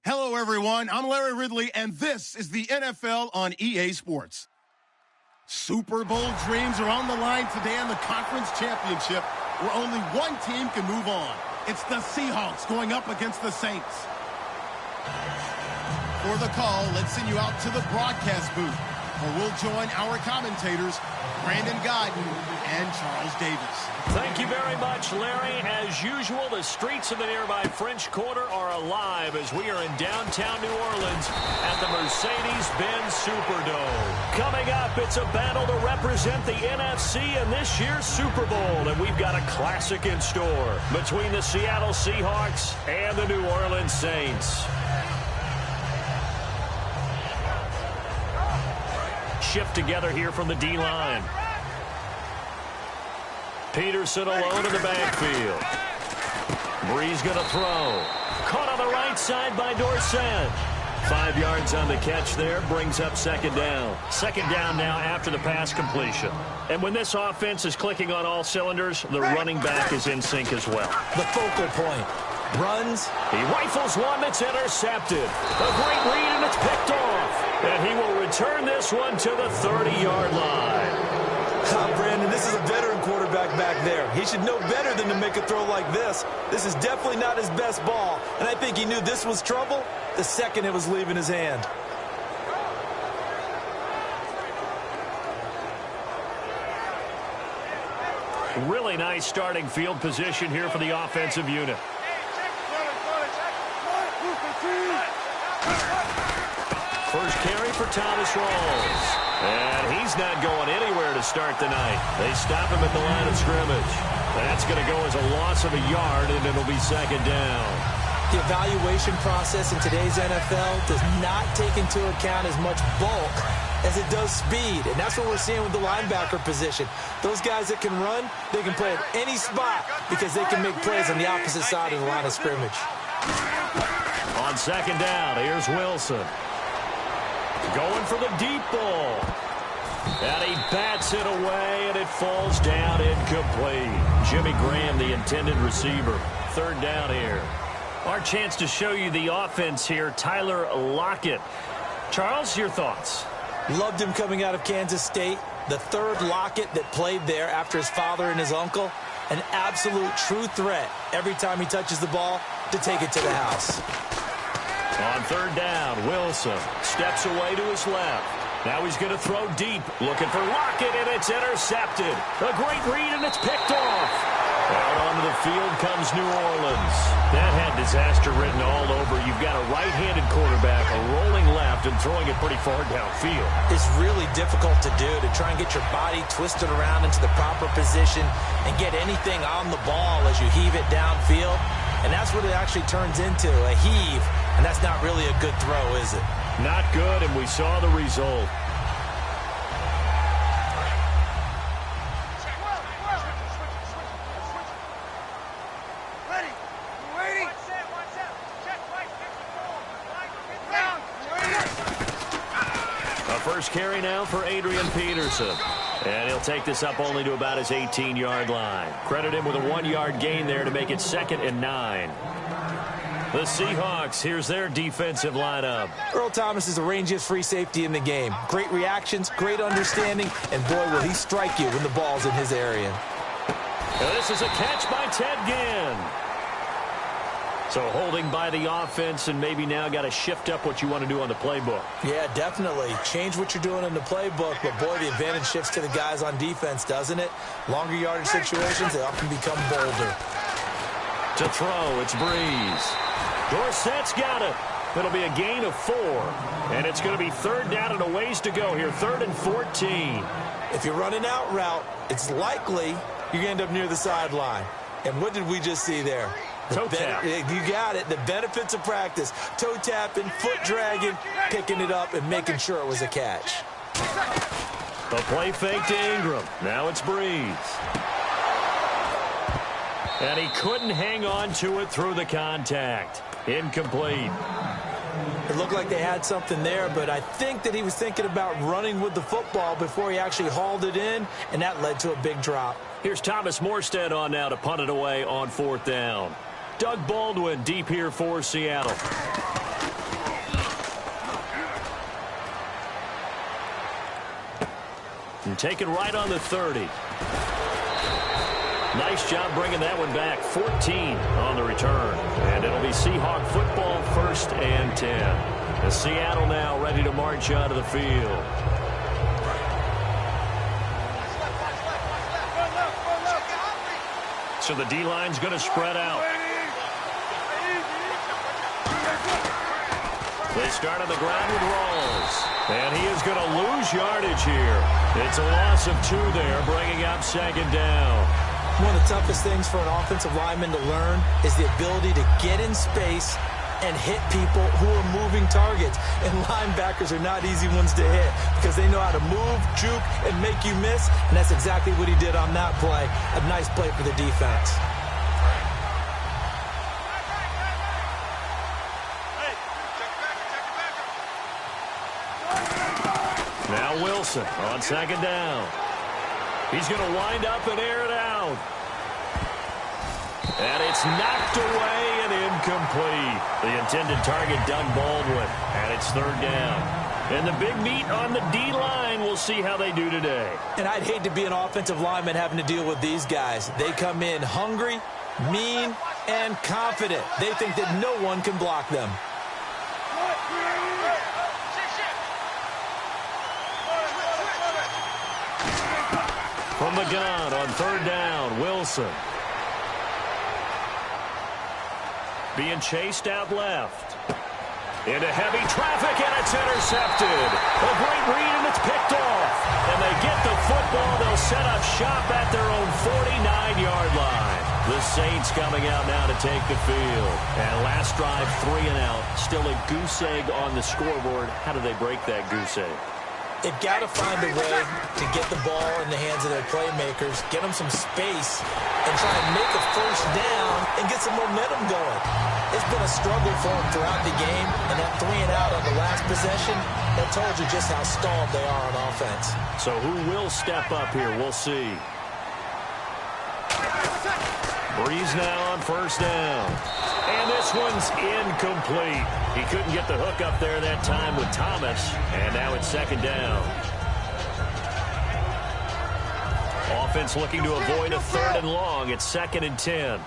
Hello, everyone. I'm Larry Ridley, and this is the NFL on EA Sports. Super Bowl dreams are on the line today in the conference championship, where only one team can move on. It's the Seahawks going up against the Saints. For the call, let's send you out to the broadcast booth, where we'll join our commentators, Brandon Godden and Charles Davis. Thank you very much, Larry. As usual, the streets of the nearby French Quarter are alive as we are in downtown New Orleans at the Mercedes-Benz Superdome. Coming up, it's a battle to represent the NFC in this year's Super Bowl, and we've got a classic in store between the Seattle Seahawks and the New Orleans Saints. Shift together here from the D-line. Peterson alone in the backfield. Breeze going to throw. Caught on the right side by Dorsett. 5 yards on the catch there, brings up second down. Second down now after the pass completion. And when this offense is clicking on all cylinders, the running back is in sync as well. The focal point. Runs. He rifles one that's intercepted. A great read, and it's picked off. And he will return this one to the 30-yard line. Brandon, this is a veteran quarterback back there. He should know better than to make a throw like this. This is definitely not his best ball, and I think he knew this was trouble the second it was leaving his hand. Really nice starting field position here for the offensive unit. First carry for Thomas Rawls. And he's not going anywhere to start the night. They stop him at the line of scrimmage. That's going to go as a loss of a yard, and it'll be second down. The evaluation process in today's NFL does not take into account as much bulk as it does speed. And that's what we're seeing with the linebacker position. Those guys that can run, they can play at any spot because they can make plays on the opposite side of the line of scrimmage. On second down, here's Wilson. Going for the deep ball. And he bats it away, and it falls down incomplete. Jimmy Graham, the intended receiver. Third down here. Our chance to show you the offense here, Tyler Lockett. Charles, your thoughts? Loved him coming out of Kansas State. The third Lockett that played there after his father and his uncle. An absolute true threat every time he touches the ball to take it to the house. On third down, Wilson steps away to his left. Now he's going to throw deep, looking for Lockett, and it's intercepted. A great read, and it's picked off. Out onto the field comes New Orleans. That had disaster written all over. You've got a right-handed quarterback, a rolling left, and throwing it pretty far downfield. It's really difficult to do, to try and get your body twisted around into the proper position and get anything on the ball as you heave it downfield. And that's what it actually turns into, a heave. And that's not really a good throw, is it? Not good, and we saw the result. A first carry now for Adrian Peterson. And he'll take this up only to about his 18-yard line. Credit him with a 1-yard gain there to make it 2nd and 9. The Seahawks, here's their defensive lineup. Earl Thomas is the rangiest free safety in the game. Great reactions, great understanding, and boy, will he strike you when the ball's in his area. Now this is a catch by Ted Ginn. So holding by the offense, and maybe now got to shift up what you want to do on the playbook. Yeah, definitely. Change what you're doing in the playbook, but boy, the advantage shifts to the guys on defense, doesn't it? Longer yardage situations, they often become bolder. To throw, it's Breeze. Dorsett's got it. It'll be a gain of 4. And it's going to be third down and a ways to go here. 3rd and 14. If you're running out route, it's likely you're going to end up near the sideline. And what did we just see there? Toe tap. You got it. The benefits of practice. Toe tapping, foot dragging, picking it up, and making sure it was a catch. A play fake to Ingram. Now it's Breeze. And he couldn't hang on to it through the contact. Incomplete. It looked like they had something there, but I think that he was thinking about running with the football before he actually hauled it in, and that led to a big drop. Here's Thomas Morstead on now to punt it away on 4th down. Doug Baldwin deep here for Seattle. And taken right on the 30. Nice job bringing that one back. 14 on the return. And it'll be Seahawk football, 1st and 10. The Seattle now ready to march out of the field. So the D-line's going to spread out. They start on the ground with Rawls. And he is going to lose yardage here. It's a loss of 2 there, bringing up 2nd down. One of the toughest things for an offensive lineman to learn is the ability to get in space and hit people who are moving targets. And linebackers are not easy ones to hit because they know how to move, juke, and make you miss. And that's exactly what he did on that play. A nice play for the defense. Now Wilson on 2nd down. He's going to wind up and air it out. And it's knocked away and incomplete. The intended target done Baldwin. And it's 3rd down. And the big meat on the D-line. We'll see how they do today. And I'd hate to be an offensive lineman having to deal with these guys. They come in hungry, mean, and confident. They think that no one can block them. From the gun on 3rd down, Wilson. Being chased out left. Into heavy traffic, and it's intercepted. A great read, and it's picked off. And they get the football. They'll set up shop at their own 49-yard line. The Saints coming out now to take the field. And last drive, 3 and out. Still a goose egg on the scoreboard. How do they break that goose egg? They've got to find a way to get the ball in the hands of their playmakers, get them some space, and try and make a 1st down and get some momentum going. It's been a struggle for them throughout the game, and that 3 and out on the last possession, that told you just how stalled they are on offense. So who will step up here? We'll see. Breeze now on 1st down. And this one's incomplete. He couldn't get the hook up there that time with Thomas. And now it's 2nd down. Offense looking to avoid a 3rd and long. It's 2nd and 10.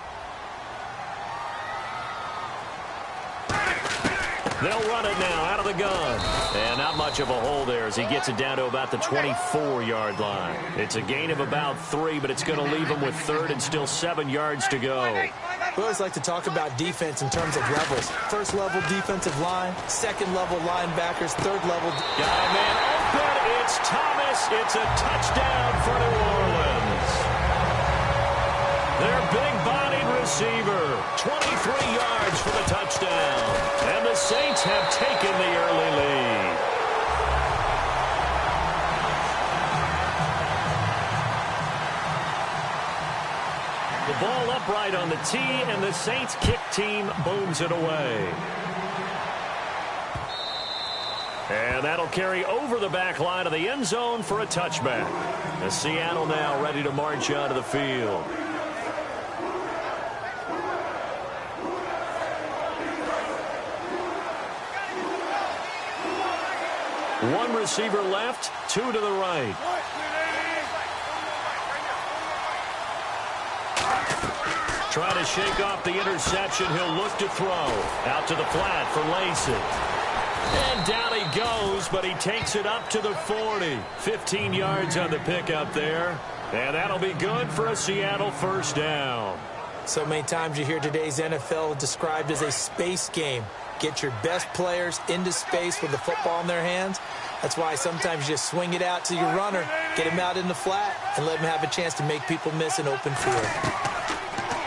They'll run it now out of the gun. And not much of a hole there as he gets it down to about the 24-yard line. It's a gain of about 3, but it's going to leave him with 3rd and still 7 yards to go. We always like to talk about defense in terms of levels. 1st level defensive line, 2nd level linebackers, 3rd level. Got a man open. It's Thomas. It's a touchdown for New Orleans. Their big-bodied receiver, 23 yards for the touchdown. And the Saints have taken the early lead. The ball upright on the tee, and the Saints kick team booms it away. And that'll carry over the back line of the end zone for a touchback. The Seattle now ready to march out of the field. One receiver left, 2 to the right. Trying to shake off the interception. He'll look to throw. Out to the flat for Lacey. And down he goes, but he takes it up to the 40. 15 yards on the pickup there. And that'll be good for a Seattle 1st down. So many times you hear today's NFL described as a space game. Get your best players into space with the football in their hands. That's why sometimes you just swing it out to your runner, get him out in the flat, and let him have a chance to make people miss an open field.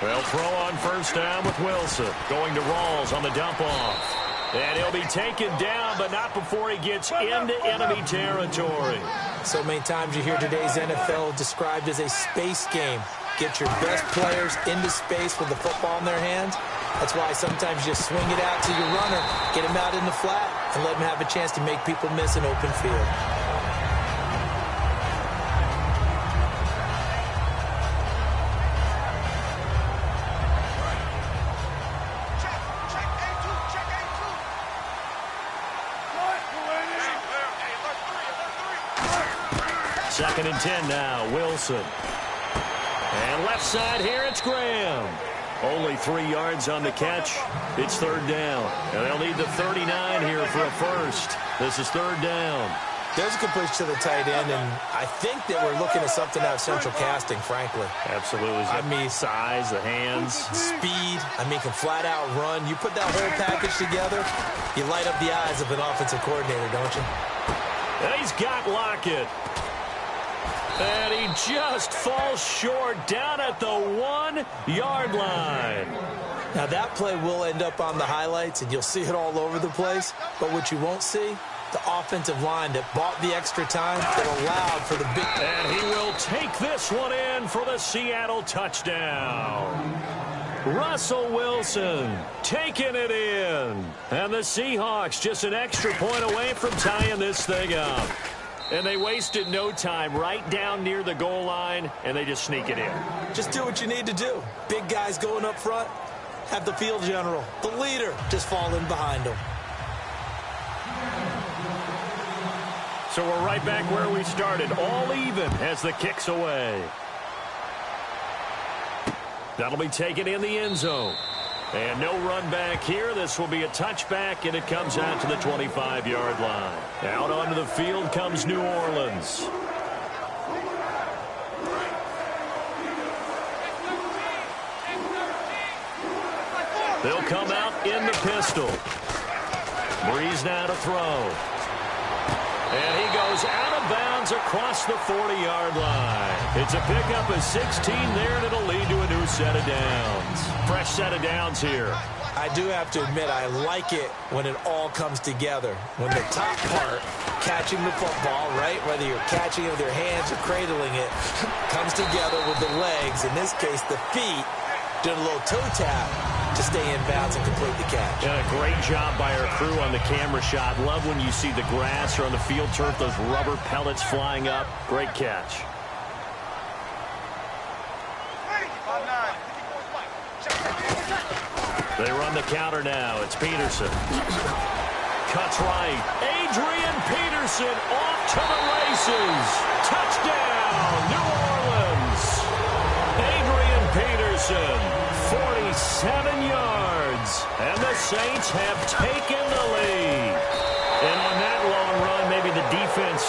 They'll throw on 1st down with Wilson. Going to Rawls on the dump-off. And he'll be taken down, but not before he gets into enemy territory. So many times you hear today's NFL described as a space game. Get your best players into space with the football in their hands. That's why sometimes you just swing it out to your runner, get him out in the flat, and let him have a chance to make people miss an open field. 2nd and 10 now. Wilson. And left side here, it's Graham. Only 3 yards on the catch. It's 3rd down. And they'll need the 39 here for a first. This is 3rd down. There's a completion to the tight end, and I think that we're looking at something out of central casting, frankly. Absolutely. I mean, size, the hands. Speed. I mean, can flat out run. You put that whole package together, you light up the eyes of an offensive coordinator, don't you? And he's got Lockett. And he just falls short down at the 1-yard line. Now, that play will end up on the highlights, and you'll see it all over the place. But what you won't see, the offensive line that bought the extra time that allowed for the big... And he will take this one in for the Seattle touchdown. Russell Wilson taking it in. And the Seahawks just an extra point away from tying this thing up. And they wasted no time right down near the goal line, and they just sneak it in. Just do what you need to do. Big guys going up front, have the field general, the leader, just fall in behind them. So we're right back where we started, all even as the kick's away. That'll be taken in the end zone. And no run back here. This will be a touchback, and it comes out to the 25-yard line. Out onto the field comes New Orleans. They'll come out in the pistol. Breeze now to throw. And he goes out of bounds across the 40-yard line. It's a pickup of 16 there, and it'll lead to a new set of downs. Fresh set of downs here. I do have to admit, I like it when it all comes together. When the top part, catching the football, right, whether you're catching it with your hands or cradling it, comes together with the legs, in this case the feet, doing a little toe tap to stay in bounds and complete the catch. And a great job by our crew on the camera shot. Love when you see the grass or on the field turf, those rubber pellets flying up. Great catch. They run the counter now. It's Peterson. Cuts right. Adrian Peterson off to the races. Touchdown, New Orleans. Adrian Peterson, 47 yards. And the Saints have taken the lead. And on that long run, maybe the defense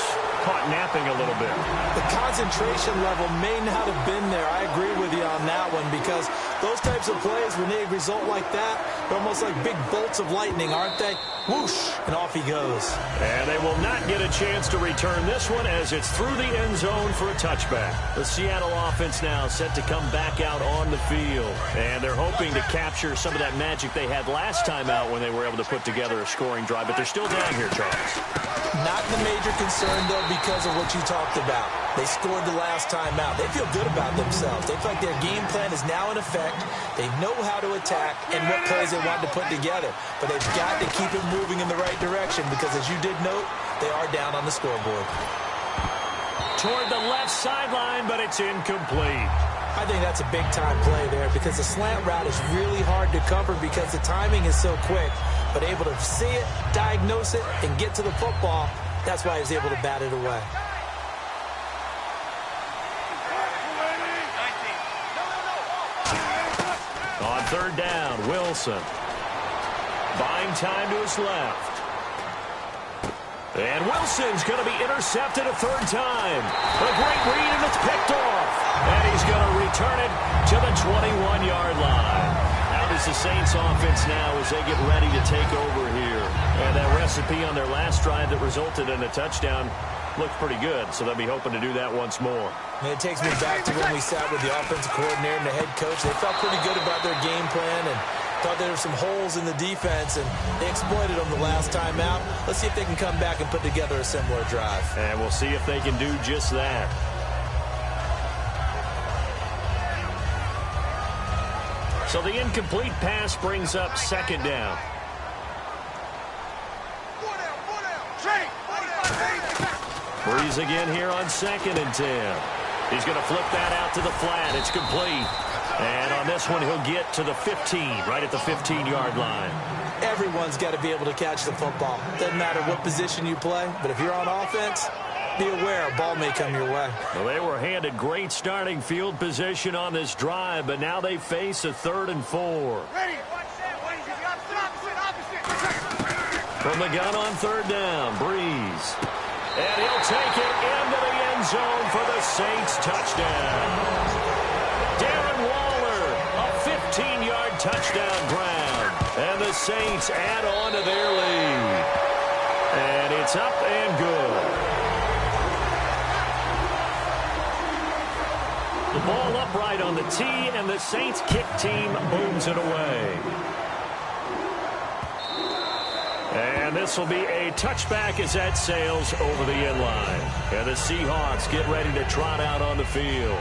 caught napping a little bit. The concentration level may not have been there. I agree with you on that one, because those types of plays, when they result like that, they're almost like big bolts of lightning, aren't they? Whoosh, and off he goes. And they will not get a chance to return this one as it's through the end zone for a touchback. The Seattle offense now set to come back out on the field. And they're hoping to capture some of that magic they had last time out when they were able to put together a scoring drive. But they're still down here, Charles. Not the major concern, though, because of what you talked about. They scored the last time out. They feel good about themselves. They feel like their game plan is now in effect. They know how to attack and what plays they want to put together. But they've got to keep it moving in the right direction because, as you did note, they are down on the scoreboard. Toward the left sideline, but it's incomplete. I think that's a big-time play there because the slant route is really hard to cover because the timing is so quick. But able to see it, diagnose it, and get to the football, that's why he was able to bat it away. On 3rd down, Wilson. Buying time to his left. And Wilson's going to be intercepted a 3rd time. A great read, and it's picked off. And he's going to return it to the 21-yard line. How does the Saints offense now as they get ready to take over here? And that recipe on their last drive that resulted in a touchdown looked pretty good, so they'll be hoping to do that once more. And it takes me back to when we sat with the offensive coordinator and the head coach. They felt pretty good about their game plan and thought there were some holes in the defense, and they exploited them the last time out. Let's see if they can come back and put together a similar drive. And we'll see if they can do just that. So the incomplete pass brings up 2nd down. Breeze again here on 2nd and 10. He's going to flip that out to the flat. It's complete. And on this one, he'll get to the 15, right at the 15-yard line. Everyone's got to be able to catch the football. Doesn't matter what position you play, but if you're on offense, be aware, a ball may come your way. Well, they were handed great starting field position on this drive, but now they face a 3rd and 4. From the gun on 3rd down, Breeze. And he'll take it into the end zone for the Saints touchdown. Darren Waller, a 15-yard touchdown grab. And the Saints add on to their lead. And it's up and good. The ball upright on the tee, and the Saints kick team booms it away. And this will be a touchback as that sails over the end line. And the Seahawks get ready to trot out on the field.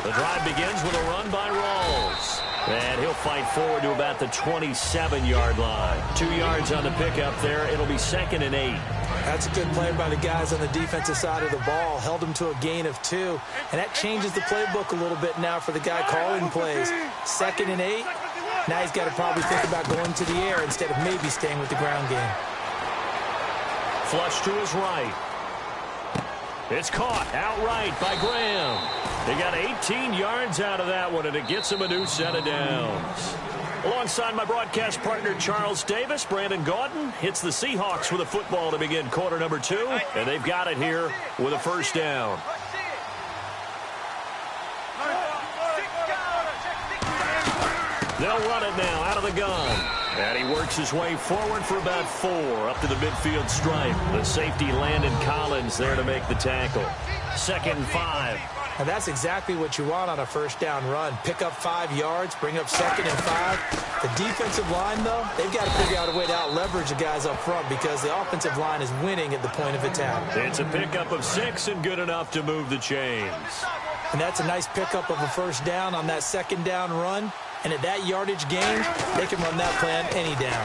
The drive begins with a run by Rawls. And he'll fight forward to about the 27-yard line. 2 yards on the pickup there. It'll be 2nd and 8. That's a good play by the guys on the defensive side of the ball. Held him to a gain of 2. And that changes the playbook a little bit now for the guy calling plays. 2nd and 8. Now he's got to probably think about going to the air instead of maybe staying with the ground game. Flush to his right. It's caught outright by Graham. They got 18 yards out of that one, and it gets him a new set of downs. Alongside my broadcast partner, Charles Davis, Brandon Gaudin hits the Seahawks with a football to begin quarter number 2, and they've got it here with a 1st down. They'll run it now out of the gun. And he works his way forward for about 4 up to the midfield stripe. The safety Landon Collins there to make the tackle. 2nd and 5. And that's exactly what you want on a 1st down run. Pick up 5 yards, bring up 2nd and 5. The defensive line, though, they've got to figure out a way to out-leverage the guys up front because the offensive line is winning at the point of attack. It's a pickup of 6 and good enough to move the chains. And that's a nice pickup of a 1st down on that 2nd down run. And at that yardage gain, they can run that play on any down.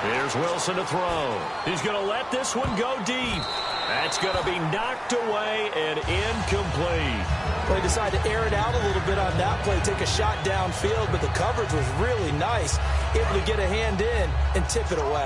Here's Wilson to throw. He's going to let this one go deep. That's going to be knocked away and incomplete. Well, he decided to air it out a little bit on that play, take a shot downfield, but the coverage was really nice. Able to get a hand in and tip it away.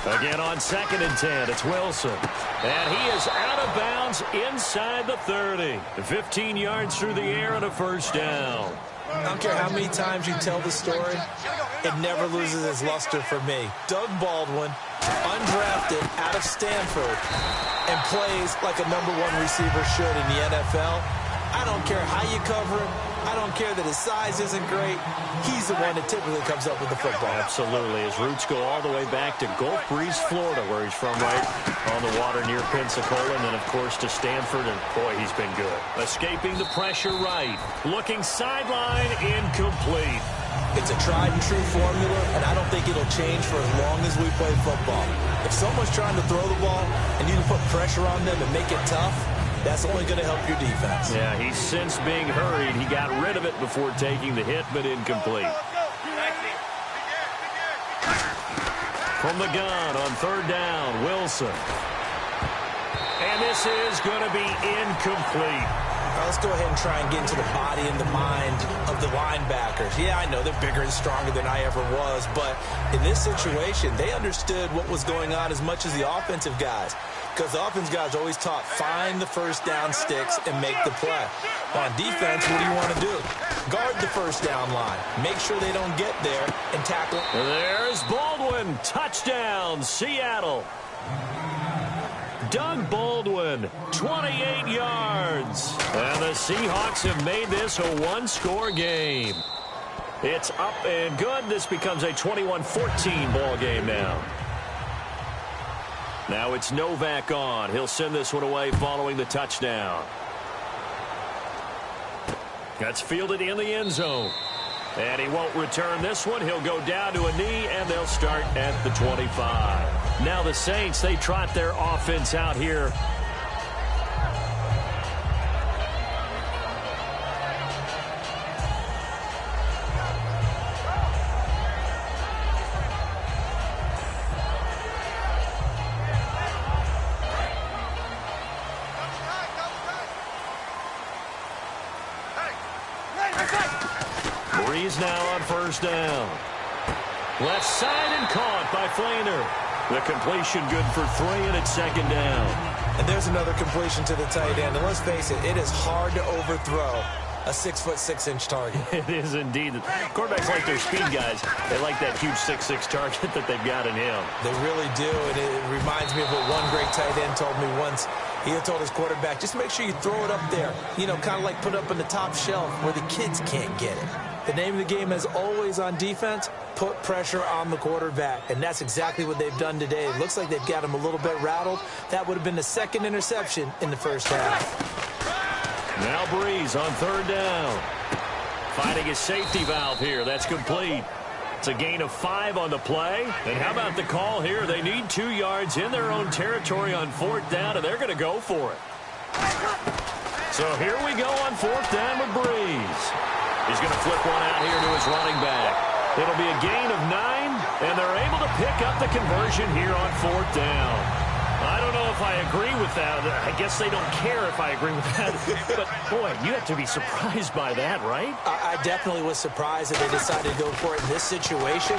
Again on 2nd and 10, it's Wilson. And he is out of bounds inside the 30. 15 yards through the air and a 1st down. I don't care how many times you tell the story, it never loses its luster for me. Doug Baldwin, undrafted out of Stanford, and plays like a #1 receiver should in the NFL. I don't care how you cover him. I don't care that his size isn't great. He's the one that typically comes up with the football. Absolutely. His roots go all the way back to Gulf Breeze, Florida, where he's from, right on the water near Pensacola, and then, of course, to Stanford, and, boy, he's been good. Escaping the pressure right. Looking sideline, incomplete. It's a tried-and-true formula, and I don't think it'll change for as long as we play football. If someone's trying to throw the ball and you can put pressure on them and make it tough, that's only going to help your defense. Yeah, he's since being hurried. He got rid of it before taking the hit, but incomplete. From the gun on 3rd down, Wilson. And this is going to be incomplete. Now let's go ahead and try and get into the body and the mind of the linebackers. Yeah, I know they're bigger and stronger than I ever was, but in this situation, they understood what was going on as much as the offensive guys. Because the offense guys always taught, find the 1st down sticks and make the play. On defense, what do you want to do? Guard the 1st down line. Make sure they don't get there and tackle. There's Baldwin. Touchdown, Seattle. Doug Baldwin, 28 yards. And the Seahawks have made this a 1-score game. It's up and good. This becomes a 21-14 ball game now. Now it's Novak on. He'll send this one away following the touchdown. That's fielded in the end zone. And he won't return this one. He'll go down to a knee, and they'll start at the 25. Now the Saints, they trot their offense out here. Breeze now on first down. Left side and caught by Flainer. The completion good for 3, and it's second down. And there's another completion to the tight end. And let's face it, it is hard to overthrow a 6'6" target. It is indeed. Quarterbacks like their speed guys. They like that huge 6'6" target that they've got in him. They really do, and it reminds me of what one great tight end told me once. He had told his quarterback, just make sure you throw it up there. You know, kind of like put up on the top shelf where the kids can't get it. The name of the game is always on defense, put pressure on the quarterback. And that's exactly what they've done today. It looks like they've got him a little bit rattled. That would have been the second interception in the first half. Now Breeze on third down. Finding his safety valve here. That's complete. It's a gain of 5 on the play. And how about the call here? They need 2 yards in their own territory on fourth down, and they're going to go for it. So here we go on fourth down with Breeze. He's going to flip one out here to his running back. It'll be a gain of 9, and they're able to pick up the conversion here on fourth down. I don't know if I agree with that. I guess they don't care if I agree with that. But, boy, you have to be surprised by that, right? I definitely was surprised that they decided to go for it in this situation.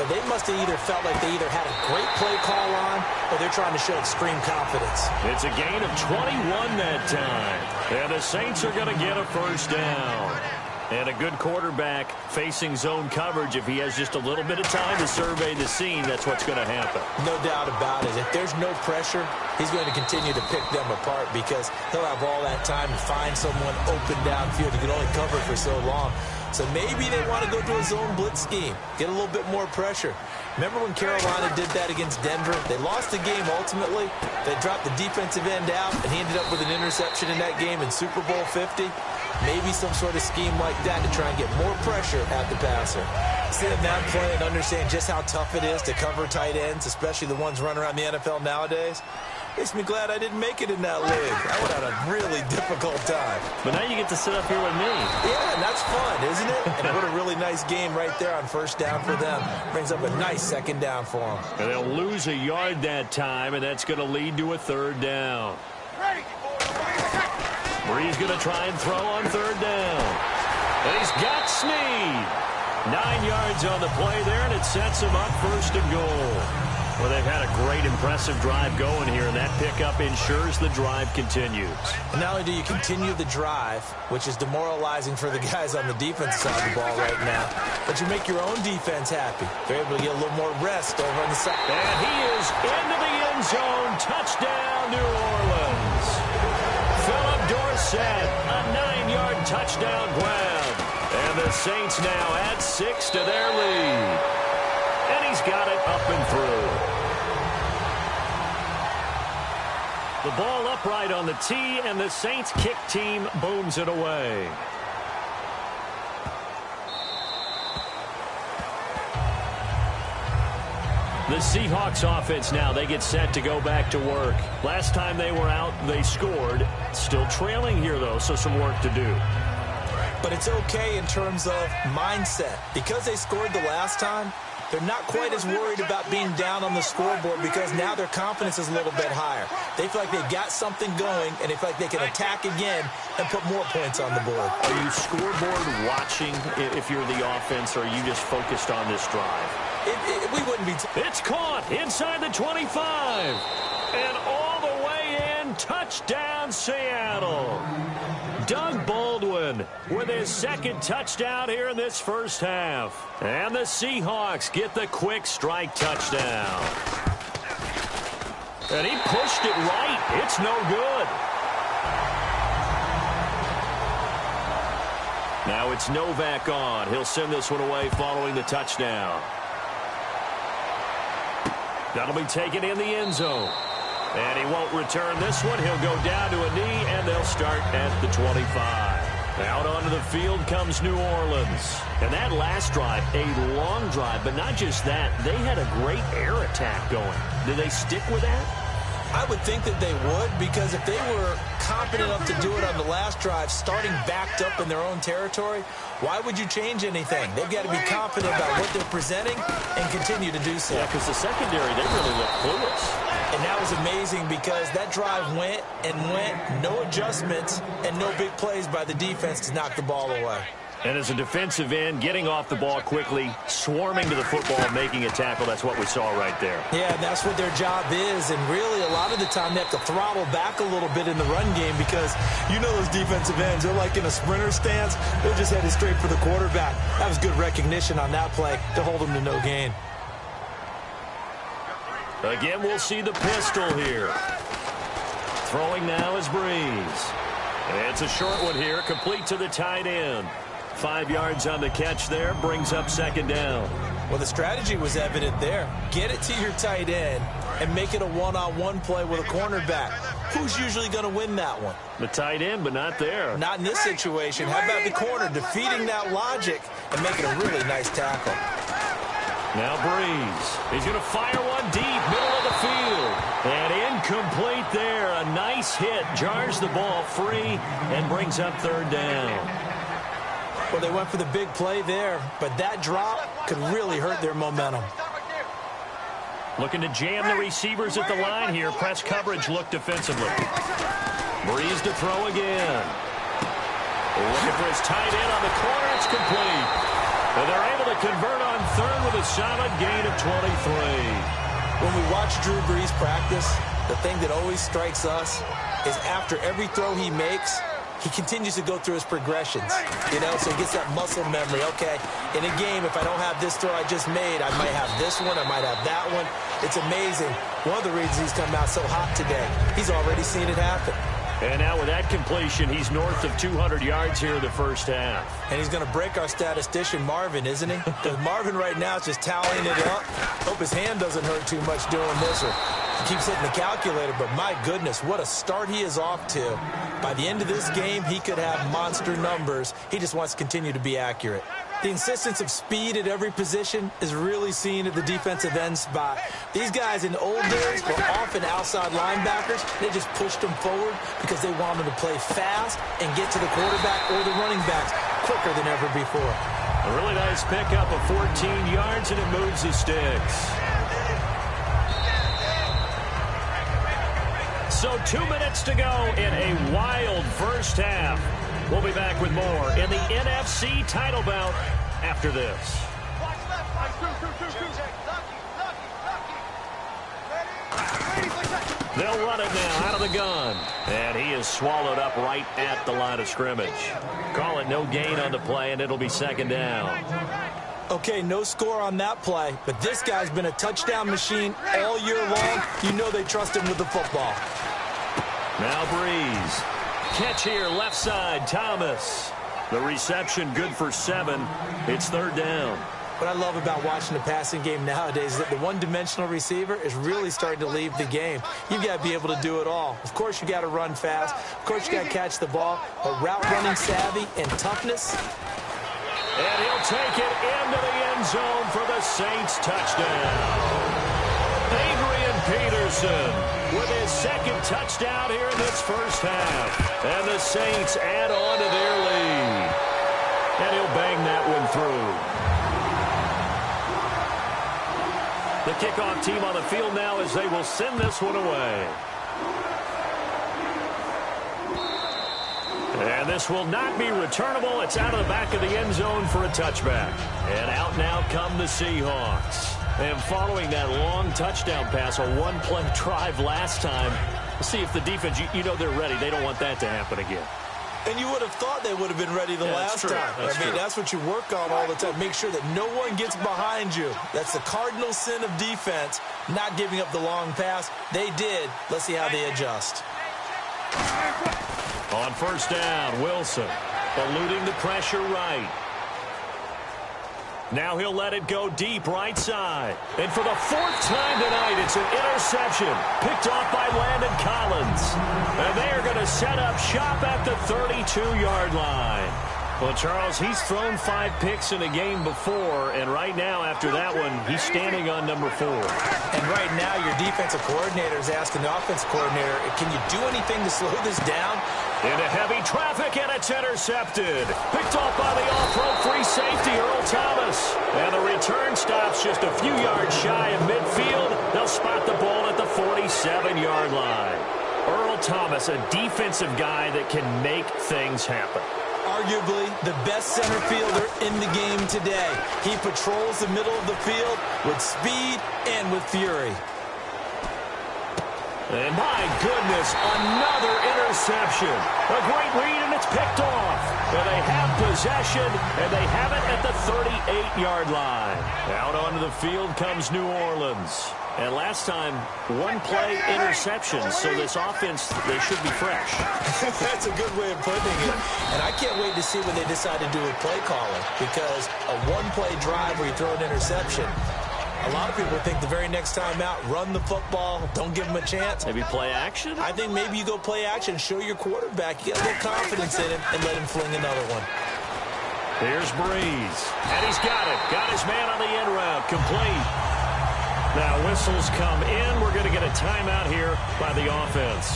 But they must have either felt like they either had a great play call on or they're trying to show extreme confidence. It's a gain of 21 that time. And the Saints are going to get a first down. And a good quarterback facing zone coverage. If he has just a little bit of time to survey the scene, that's what's going to happen. No doubt about it. If there's no pressure, he's going to continue to pick them apart because he'll have all that time to find someone open downfield. He can only cover for so long. So maybe they want to go to a zone blitz scheme, get a little bit more pressure. Remember when Carolina did that against Denver? They lost the game ultimately. They dropped the defensive end out, and he ended up with an interception in that game in Super Bowl 50. Maybe some sort of scheme like that to try and get more pressure at the passer. Seeing that play and understand just how tough it is to cover tight ends, especially the ones running around the NFL nowadays, makes me glad I didn't make it in that league. I would have had a really difficult time. But now you get to sit up here with me. Yeah, and that's fun, isn't it? And what a really nice game right there on first down for them. Brings up a nice second down for them. And they'll lose a yard that time, and that's going to lead to a third down. Breeze going to try and throw on third down. And he's got Snead. 9 yards on the play there, and it sets him up first and goal. Well, they've had a great, impressive drive going here, and that pickup ensures the drive continues. And not only do you continue the drive, which is demoralizing for the guys on the defense side of the ball right now, but you make your own defense happy. They're able to get a little more rest over on the side. And he is into the end zone. Touchdown, New Orleans. Philip Dorsett, a 9-yard touchdown grab. And the Saints now add 6 to their lead. And he's got it up and through. The ball upright on the tee, and the Saints kick team booms it away. The Seahawks offense now, they get set to go back to work. Last time they were out, they scored. Still trailing here, though, so some work to do. But it's okay in terms of mindset. Because they scored the last time, they're not quite as worried about being down on the scoreboard because now their confidence is a little bit higher. They feel like they've got something going, and they feel like they can attack again and put more points on the board. Are you scoreboard watching if you're the offense, or are you just focused on this drive? We wouldn't be. It's caught inside the 25. And all the way in, touchdown Seattle. Doug Baldwin with his second touchdown here in this first half. And the Seahawks get the quick strike touchdown. And he pushed it right. It's no good. Now it's Novak on. He'll send this one away following the touchdown. That'll be taken in the end zone. And he won't return this one. He'll go down to a knee, and they'll start at the 25. Out onto the field comes New Orleans. And that last drive, a long drive, but not just that. They had a great air attack going. Do they stick with that? I would think that they would, because if they were confident enough to do it on the last drive, starting backed up in their own territory, why would you change anything? They've got to be confident about what they're presenting and continue to do so. Yeah, because the secondary, they really look clueless. And that was amazing because that drive went and went, no adjustments and no big plays by the defense to knock the ball away. And as a defensive end, getting off the ball quickly, swarming to the football, making a tackle, that's what we saw right there. Yeah, and that's what their job is. And really, a lot of the time, they have to throttle back a little bit in the run game because you know those defensive ends, they're like in a sprinter stance. They're just headed straight for the quarterback. That was good recognition on that play to hold them to no gain. Again, we'll see the pistol here. Throwing now is Breeze. It's a short one here, complete to the tight end. 5 yards on the catch there, brings up second down. Well, the strategy was evident there. Get it to your tight end and make it a one-on-one play with a cornerback. Who's usually going to win that one? The tight end, but not there. Not in this situation. How about the corner defeating that logic and making a really nice tackle? Now Breeze. He's going to fire one deep, middle of the field. And incomplete there. A nice hit. Jars the ball free and brings up third down. Well, they went for the big play there, but that drop could really hurt their momentum. Looking to jam the receivers at the line here. Press coverage look defensively. Breeze to throw again. Looking for his tight end on the corner. It's complete. And they're able to convert on third with a solid gain of 23. When we watch Drew Brees practice, the thing that always strikes us is after every throw he makes, he continues to go through his progressions, you know, so he gets that muscle memory. Okay, in a game, if I don't have this throw I just made, I might have this one, I might have that one. It's amazing. One of the reasons he's come out so hot today, he's already seen it happen. And now with that completion, he's north of 200 yards here in the first half. And he's going to break our statistician, Marvin, isn't he? Because Marvin right now is just tallying it up. Hope his hand doesn't hurt too much doing this, or he keeps hitting the calculator. But my goodness, what a start he is off to. By the end of this game, he could have monster numbers. He just wants to continue to be accurate. The insistence of speed at every position is really seen at the defensive end spot. These guys in the old days were often outside linebackers. They just pushed them forward because they wanted to play fast and get to the quarterback or the running backs quicker than ever before. A really nice pickup of 14 yards, and it moves the sticks. So 2 minutes to go in a wild first half. We'll be back with more in the NFC title bout after this. They'll run it now out of the gun. And he is swallowed up right at the line of scrimmage. Call it no gain on the play, and it'll be second down. Okay, no score on that play, but this guy's been a touchdown machine all year long. You know they trust him with the football. Now Breeze. Catch here, left side, Thomas. The reception good for 7. It's third down. What I love about watching the passing game nowadays is that the one-dimensional receiver is really starting to leave the game. You've got to be able to do it all. Of course, you got to run fast. Of course, you got to catch the ball. But route running savvy and toughness. And he'll take it into the end zone for the Saints touchdown. Adrian Peterson with his second touchdown here in this first half. And the Saints add on to their lead. And he'll bang that one through. The kickoff team on the field now as they will send this one away. And this will not be returnable. It's out of the back of the end zone for a touchback. And out now come the Seahawks. And following that long touchdown pass, a one-play drive last time, we'll see if the defense, you know they're ready. They don't want that to happen again. And you would have thought they would have been ready the last time. That's what you work on all the time. Make sure that no one gets behind you. That's the cardinal sin of defense, not giving up the long pass. They did. Let's see how they adjust. On first down, Wilson eluding the pressure right. Now he'll let it go deep right side. And for the 4th time tonight, it's an interception picked off by Landon Collins. And they are going to set up shop at the 32-yard line. Well, Charles, he's thrown 5 picks in a game before, and right now, after that one, he's standing on number 4. And right now, your defensive coordinator is asking the offensive coordinator, can you do anything to slow this down? Into heavy traffic, and it's intercepted. Picked off by the all-pro free safety, Earl Thomas. And the return stops just a few yards shy of midfield. They'll spot the ball at the 47-yard line. Earl Thomas, a defensive guy that can make things happen. Arguably the best center fielder in the game today. He patrols the middle of the field with speed and with fury. And my goodness, another interception. A great read, and it's picked off. And they have possession, and they have it at the 38-yard line. Out onto the field comes New Orleans. And last time, 1-play interception, so this offense, they should be fresh. That's a good way of putting it. And I can't wait to see what they decide to do with play calling, because a 1-play drive where you throw an interception, a lot of people think the very next time out, run the football, don't give them a chance. Maybe play action? I think maybe you go play action, show your quarterback, get a little confidence in him, and let him fling another one. Here's Breeze. And he's got it. Got his man on the end route. Complete. Now whistles come in. We're going to get a timeout here by the offense.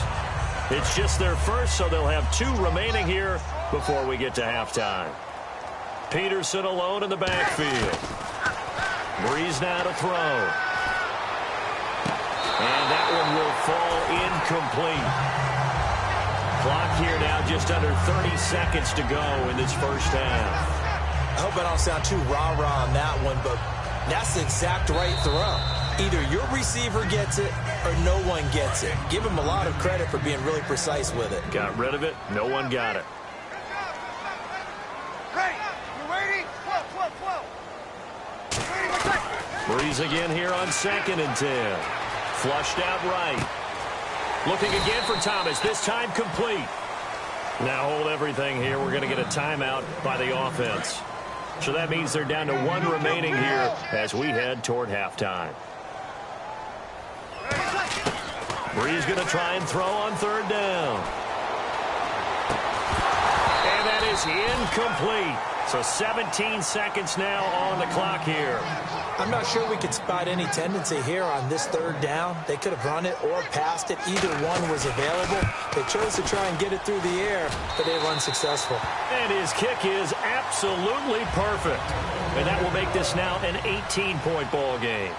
It's just their first, so they'll have 2 remaining here before we get to halftime. Peterson alone in the backfield. Breeze now to throw. And that one will fall incomplete. Clock here now just under 30 seconds to go in this first half. I hope I don't sound too rah-rah on that one, but that's the exact right throw. Either your receiver gets it or no one gets it. Give him a lot of credit for being really precise with it. Got rid of it. No one got it. Breeze again here on 2nd and 10. Flushed out right. Looking again for Thomas. This time complete. Now hold everything here. We're going to get a timeout by the offense. So that means they're down to 1 remaining here as we head toward halftime. Breeze going to try and throw on 3rd down. And that is incomplete. So 17 seconds now on the clock here. I'm not sure we could spot any tendency here on this 3rd down. They could have run it or passed it. Either one was available. They chose to try and get it through the air, but they were unsuccessful. And his kick is absolutely perfect. And that will make this now an 18-point ball game.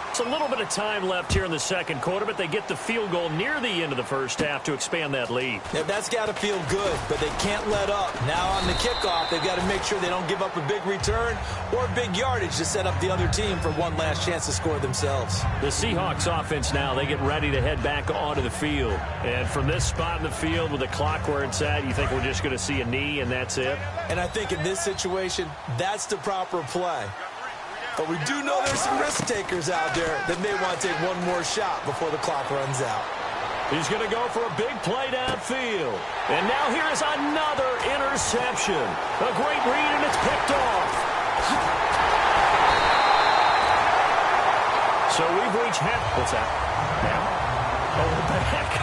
It's a little bit of time left here in the 2nd quarter, but they get the field goal near the end of the first half to expand that lead. Yeah, that's got to feel good, but they can't let up. Now on the kickoff, they've got to make sure they don't give up a big return or big yardage to set up the other team for one last chance to score themselves. The Seahawks offense now, they get ready to head back onto the field. And from this spot in the field with the clock where it's at, you think we're just going to see a knee and that's it? And I think in this situation, that's the proper play. But we do know there's some risk takers out there that may want to take one more shot before the clock runs out. He's going to go for a big play downfield. And now here is another interception. A great read, and it's picked off. So we've reached half. What's that? Now? Oh, what the heck?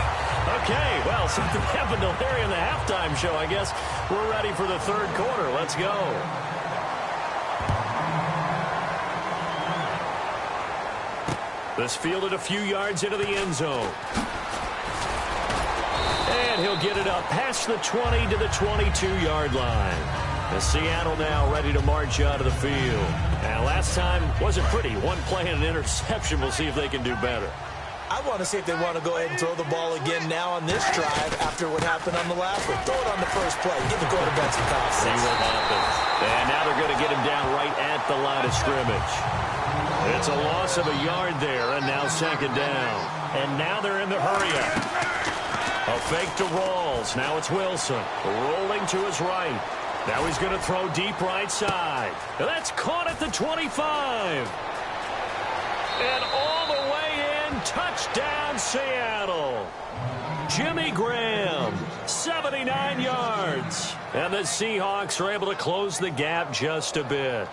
Okay, well, something happened to Larry in the halftime show, I guess. We're ready for the 3rd quarter. Let's go. This fielded a few yards into the end zone. And he'll get it up past the 20 to the 22-yard line. And Seattle now ready to march out of the field. And last time wasn't pretty. 1 play and an interception. We'll see if they can do better. I want to see if they want to go ahead and throw the ball again now on this drive after what happened on the last one. Throw it on the first play. Give the quarterback some confidence. See what happens. And now they're going to get him down right at the line of scrimmage. It's a loss of a yard there, and now 2nd down. And now they're in the hurry-up. A fake to Rawls. Now it's Wilson rolling to his right. Now he's going to throw deep right side. And that's caught at the 25. And all the way in, touchdown Seattle. Jimmy Graham, 79 yards. And the Seahawks are able to close the gap just a bit.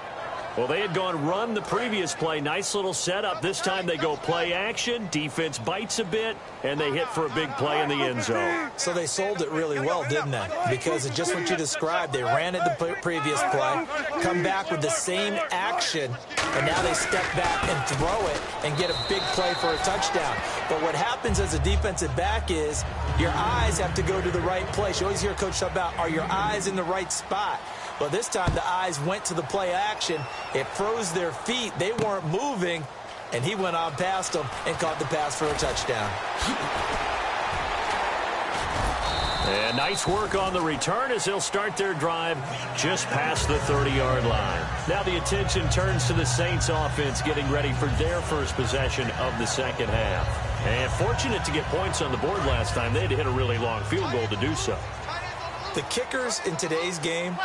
Well, they had gone run the previous play. Nice little setup. This time they go play action. Defense bites a bit, and they hit for a big play in the end zone. So they sold it really well, didn't they? Because of just what you described. They ran it the previous play, come back with the same action, and now they step back and throw it and get a big play for a touchdown. But what happens as a defensive back is your eyes have to go to the right place. You always hear Coach talk about, are your eyes in the right spot? Well, this time the eyes went to the play action. It froze their feet. They weren't moving, and he went on past them and caught the pass for a touchdown. And nice work on the return as they'll start their drive just past the 30-yard line. Now the attention turns to the Saints offense getting ready for their first possession of the second half. And fortunate to get points on the board last time. They had to hit a really long field goal to do so. The kickers in today's game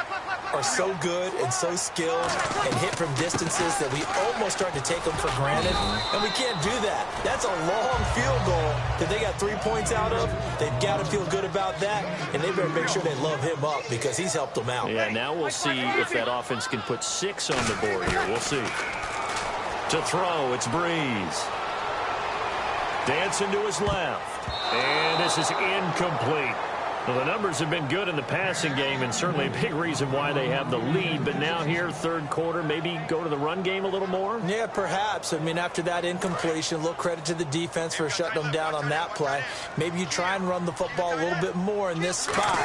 are so good and so skilled and hit from distances that we almost start to take them for granted, and we can't do that. That's a long field goal that they got 3 points out of. They've got to feel good about that, and they better make sure they love him up because he's helped them out. Yeah, now we'll see if that offense can put 6 on the board here. We'll see. To throw, it's Breeze. Dancing to his left, and this is incomplete. Well, the numbers have been good in the passing game and certainly a big reason why they have the lead. But now here, third quarter, maybe go to the run game a little more? Yeah, perhaps. I mean, after that incompletion, a little credit to the defense for shutting them down on that play. Maybe you try and run the football a little bit more in this spot.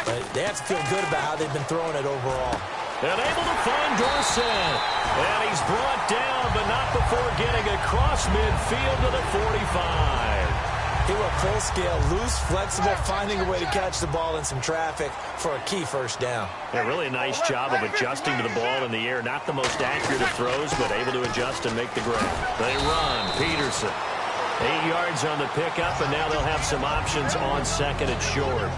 But they have to feel good about how they've been throwing it overall. And able to find Dorsett. And he's brought down, but not before getting across midfield to the 45. He went full scale, loose, flexible, finding a way to catch the ball in some traffic for a key first down. Yeah, really a nice job of adjusting to the ball in the air. Not the most accurate of throws, but able to adjust and make the grab. They run. Peterson. 8 yards on the pickup, and now they'll have some options on second and short.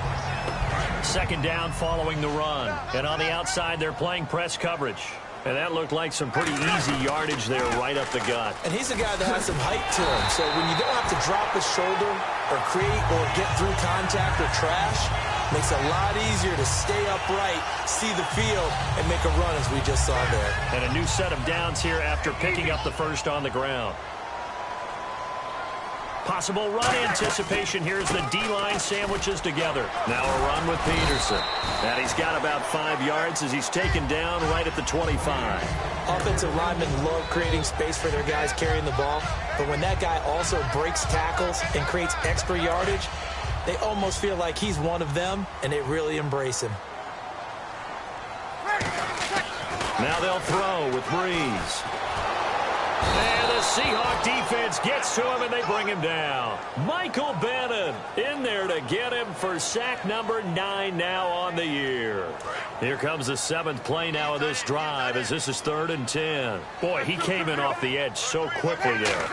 Second down following the run. And on the outside, they're playing press coverage. And that looked like some pretty easy yardage there right up the gut. And he's a guy that has some height to him. So when you don't have to drop his shoulder or create or get through contact or trash, makes it a lot easier to stay upright, see the field, and make a run as we just saw there. And a new set of downs here after picking up the first on the ground. Possible run anticipation. Here's the D-line sandwiches together. Now a run with Peterson. And he's got about 5 yards as he's taken down right at the 25. Offensive linemen love creating space for their guys carrying the ball. But when that guy also breaks tackles and creates extra yardage, they almost feel like he's one of them, and they really embrace him. Now they'll throw with Breeze. And the Seahawk defense gets to him, and they bring him down. Michael Bannon in there to get him for sack number 9 now on the year. Here comes the 7th play now of this drive as this is 3rd and 10. Boy, he came in off the edge so quickly there.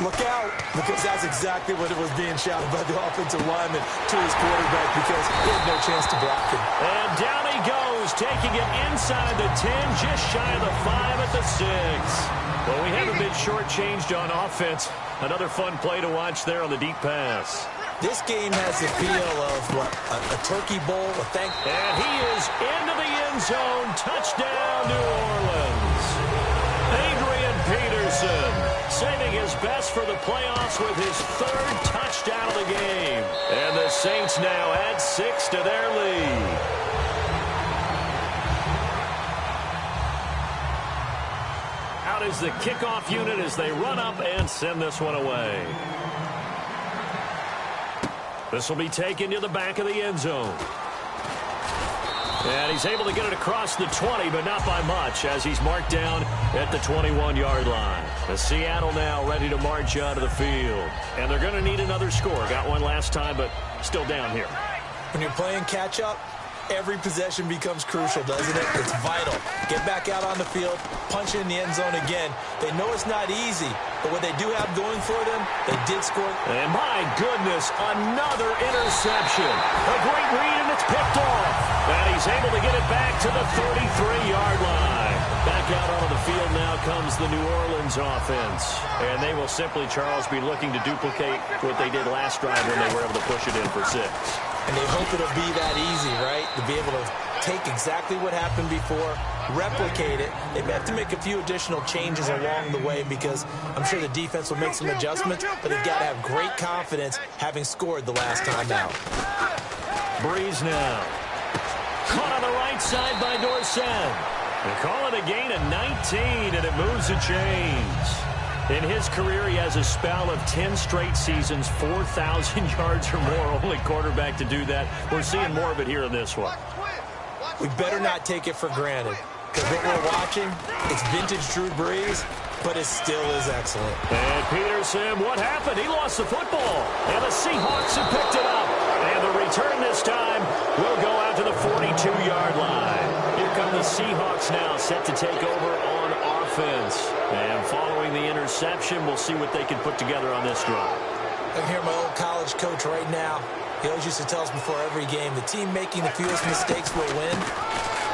Look out, because that's exactly what it was being shouted by the offensive lineman to his quarterback because he had no chance to block him. And down he goes, taking it inside the 10, just shy of the 5 at the 6. Well, we haven't been shortchanged on offense. Another fun play to watch there on the deep pass. This game has the feel of what, a turkey bowl. And he is into the end zone. Touchdown, New Orleans. Adrian Peterson saving his best for the playoffs with his 3rd touchdown of the game. And the Saints now add 6 to their lead. Out is the kickoff unit as they run up and send this one away. This will be taken to the back of the end zone. And he's able to get it across the 20, but not by much as he's marked down at the 21-yard line. The Seattle now ready to march out of the field. And they're going to need another score. Got one last time, but still down here. When you're playing catch-up, every possession becomes crucial, doesn't it? It's vital. Get back out on the field, punch it in the end zone again. They know it's not easy, but what they do have going for them, they did score. And my goodness, another interception. A great read, and it's picked off. And he's able to get it back to the 33-yard line. Back out onto the field now comes the New Orleans offense. And they will simply, Charles, be looking to duplicate what they did last drive when they were able to push it in for 6. And they hope it'll be that easy, right? To be able to take exactly what happened before, replicate it. They may have to make a few additional changes along the way because I'm sure the defense will make some adjustments, but they've got to have great confidence having scored the last time out. Breeze now. Caught on the right side by Dorsett. They call it a gain of 19, and it moves the chains. In his career, he has a spell of 10 straight seasons, 4,000 yards or more. Only quarterback to do that. We're seeing more of it here in this one. We better not take it for granted, because what we're watching, it's vintage Drew Brees, but it still is excellent. And Peterson, what happened? He lost the football, and the Seahawks have picked it up. And the return this time will go out to the 42-yard line. Here come the Seahawks now, set to take over on offense. And following the interception, we'll see what they can put together on this drive. I can hear my old college coach right now. He always used to tell us before every game, the team making the fewest mistakes will win.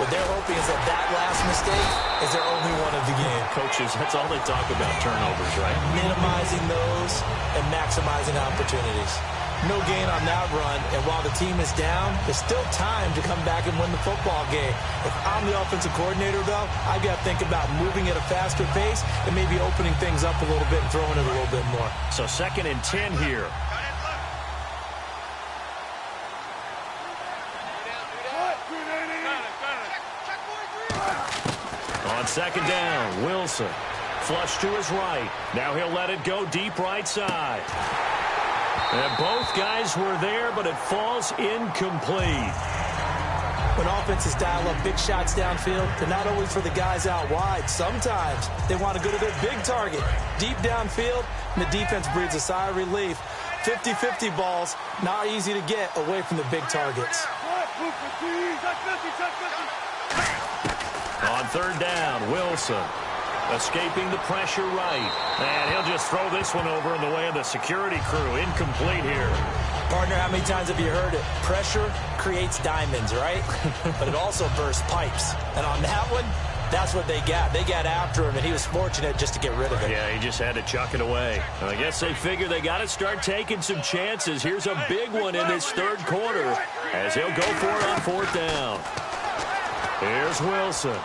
What they're hoping is that that last mistake is their only one of the game. Coaches, that's all they talk about, turnovers, right? Minimizing those and maximizing opportunities. No gain on that run, and while the team is down, there's still time to come back and win the football game. If I'm the offensive coordinator, though, I've got to think about moving at a faster pace and maybe opening things up a little bit and throwing it a little bit more. So 2nd and 10 here. On 2nd down, Wilson. Flush to his right. Now he'll let it go deep right side. And both guys were there, but it falls incomplete. When offenses dial up big shots downfield, they're not always for the guys out wide. Sometimes they want to go to their big target, deep downfield, and the defense breathes a sigh of relief. 50-50 balls, not easy to get away from the big targets. On 3rd down, Wilson. Escaping the pressure right. And he'll just throw this one over in the way of the security crew. Incomplete here. Partner, how many times have you heard it? Pressure creates diamonds, right? But it also bursts pipes. And on that one, that's what they got. They got after him, and he was fortunate just to get rid of it. Yeah, he just had to chuck it away. I guess they figure they got to start taking some chances. Here's a big one in this 3rd quarter as he'll go for it on 4th down. Here's Wilson.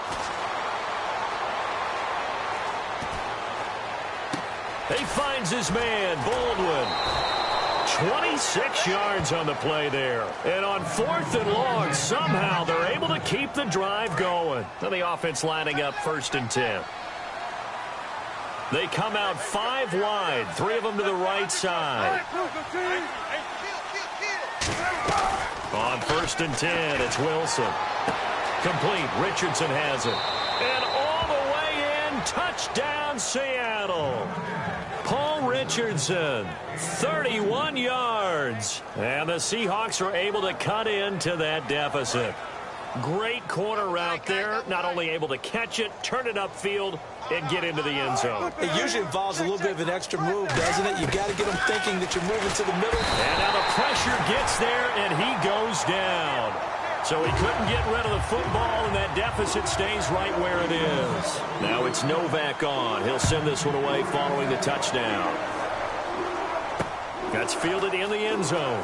He finds his man, Baldwin. 26 yards on the play there. And on 4th and long, somehow they're able to keep the drive going. And the offense lining up 1st and 10. They come out 5 wide, 3 of them to the right side. On 1st and 10, it's Wilson. Complete. Richardson has it. And all the way in, touchdown Seattle. Paul Richardson, 31 yards. And the Seahawks are able to cut into that deficit. Great corner route there. Not only able to catch it, turn it upfield, and get into the end zone. It usually involves a little bit of an extra move, doesn't it? You've got to get them thinking that you're moving to the middle. And now the pressure gets there, and he goes down. So he couldn't get rid of the football, and that deficit stays right where it is. Now it's Novak on. He'll send this one away following the touchdown. That's fielded in the end zone.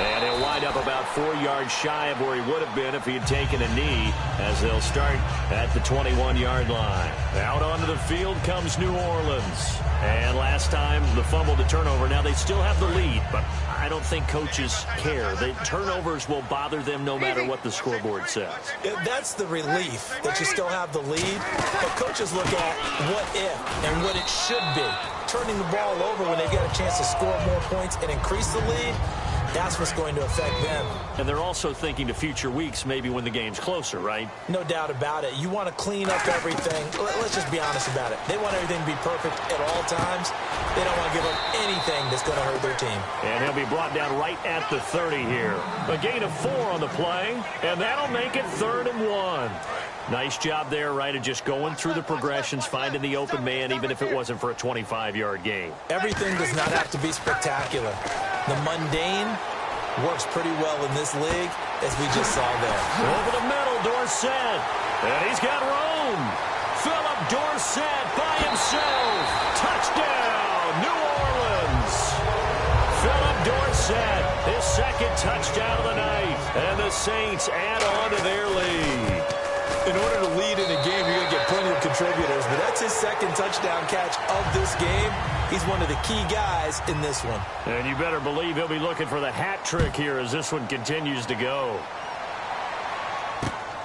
And he'll wind up about 4 yards shy of where he would have been if he had taken a knee, as they'll start at the 21-yard line. Out onto the field comes New Orleans. And last time, the fumble to turnover. Now they still have the lead, but I don't think coaches care. The turnovers will bother them no matter what the scoreboard says. Yeah, that's the relief that you still have the lead. But coaches look at what if and what it should be. Turning the ball over when they've got a chance to score more points and increase the lead, that's what's going to affect them. And they're also thinking to future weeks, maybe when the game's closer, right? No doubt about it. You want to clean up everything. Let's just be honest about it. They want everything to be perfect at all times. They don't want to give up anything that's going to hurt their team. And he'll be brought down right at the 30 here. A gain of 4 on the play, and that'll make it 3rd and 1. Nice job there, right, of just going through the progressions, finding the open man, even if it wasn't for a 25-yard gain. Everything does not have to be spectacular. The mundane works pretty well in this league, as we just saw there. Over the middle, Dorsett. And he's got room. Philip Dorsett by himself. Touchdown, New Orleans. Philip Dorsett set. His second touchdown of the night. And the Saints add on to their lead. In order to lead in a game, you're going to get plenty of contributors, but that's his second touchdown catch of this game. He's one of the key guys in this one. And you better believe he'll be looking for the hat trick here as this one continues to go.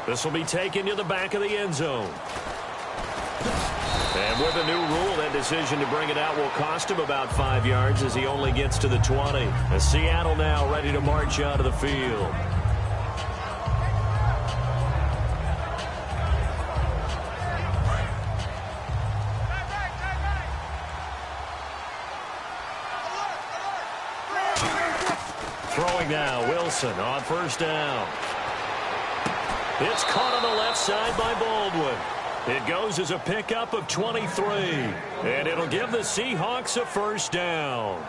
This will be taken to the back of the end zone. And with a new rule, that decision to bring it out will cost him about 5 yards as he only gets to the 20. As Seattle now ready to march out of the field. Throwing now, Wilson on first down. It's caught on the left side by Baldwin. It goes as a pickup of 23. And it'll give the Seahawks a first down.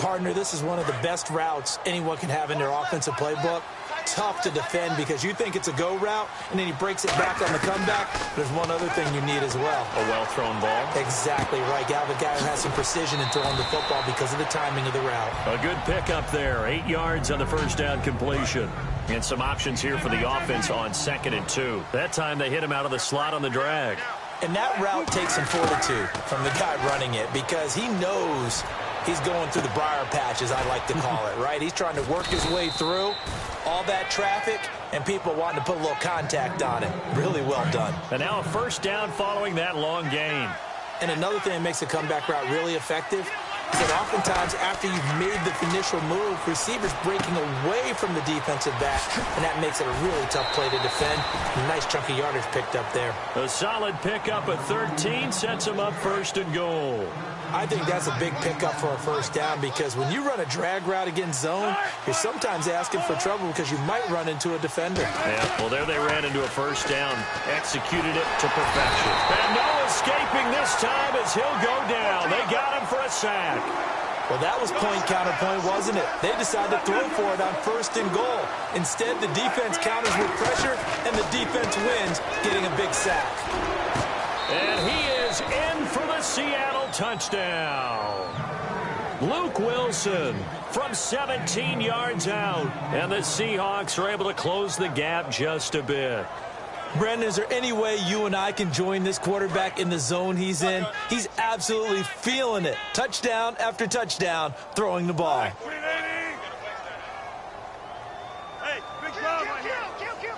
Partner, this is one of the best routes anyone can have in their offensive playbook. Tough to defend because you think it's a go route, and then he breaks it back on the comeback. There's one other thing you need as well. A well-thrown ball? Exactly right. You have a guy who has some precision in throwing the football because of the timing of the route. A good pickup there. 8 yards on the first down completion. And some options here for the offense on 2nd and 2. That time they hit him out of the slot on the drag. And that route takes some fortitude from the guy running it because he knows he's going through the briar patch, as I like to call it, right? He's trying to work his way through all that traffic and people wanting to put a little contact on it. Really well done. And now a first down following that long gain. And another thing that makes a comeback route really effective is that oftentimes after you've made the initial move, receivers breaking away from the defensive back, and that makes it a really tough play to defend. A nice chunk of yardage picked up there. A solid pickup at 13 sets him up first and goal. I think that's a big pickup for a first down because when you run a drag route against zone, you're sometimes asking for trouble because you might run into a defender. Yeah, well, there they ran into a first down, executed it to perfection. And no escaping this time as he'll go down. They got him for a sack. Well, that was point counterpoint, wasn't it? They decided to throw for it on first and goal. Instead, the defense counters with pressure, and the defense wins, getting a big sack. And he is in for the Seattle touchdown. Luke Wilson from 17 yards out. And the Seahawks are able to close the gap just a bit. Brandon, is there any way you and I can join this quarterback in the zone he's in? He's absolutely feeling it. Touchdown after touchdown, throwing the ball. Hey, big job right here. Kill.